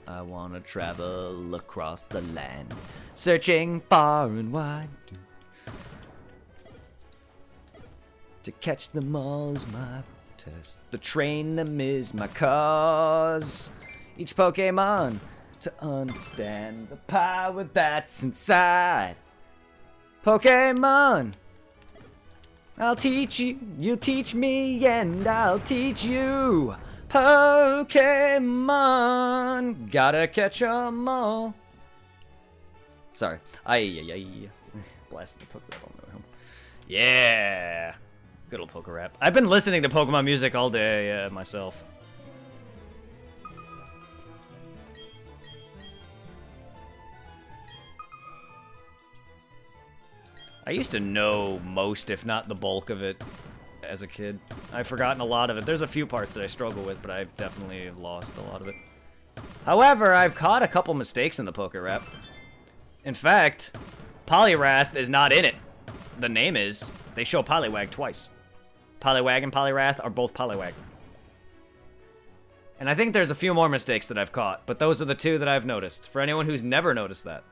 I wanna travel across the land, searching far and wide. To catch them all is my test. To train them is my cause. Each Pokemon to understand the power that's inside. Pokemon, I'll teach you, you teach me, and I'll teach you. Pokemon, gotta catch 'em all. Sorry. Blasted the Poke Rap on the way home. Yeah. Good old Poke Rap. I've been listening to Pokemon music all day myself. I used to know most, if not the bulk of it, as a kid. I've forgotten a lot of it. There's a few parts that I struggle with, but I've definitely lost a lot of it. However, I've caught a couple mistakes in the poker rap. In fact, Poliwrath is not in it. The name is. They show Poliwag twice. Poliwag and Poliwrath are both Poliwag. And I think there's a few more mistakes that I've caught, but those are the two that I've noticed. For anyone who's never noticed that,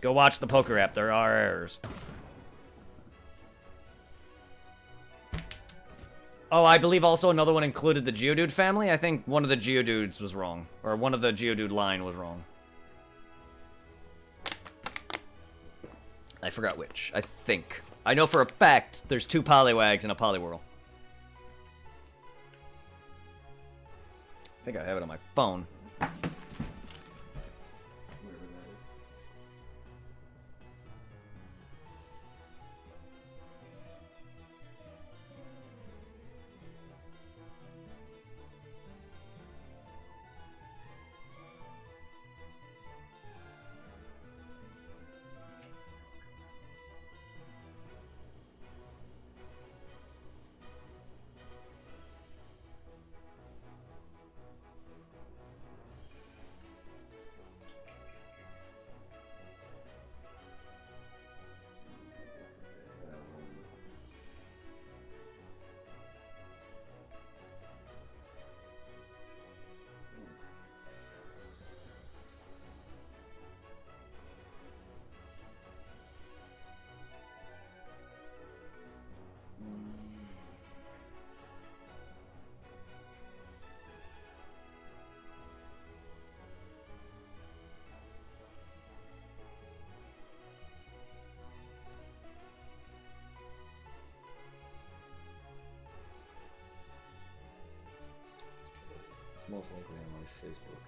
go watch the poker app. There are errors. Oh, I believe also another one included the Geodude family. I think one of the Geodudes was wrong. Or one of the Geodude line was wrong. I forgot which. I think. I know for a fact there's 2 Poliwags and a Poliwhirl. I think I have it on my phone. Most likely on my Facebook.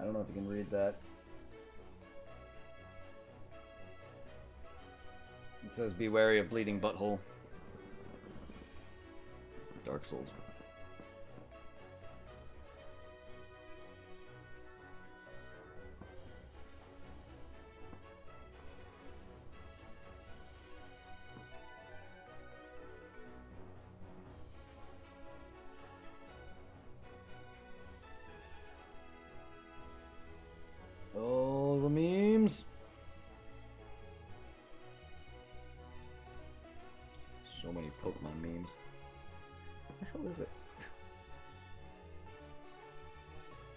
I don't know if you can read that. It says, be wary of bleeding butthole. Dark Souls. Oh, the memes. So many Pokemon memes. What the hell is it?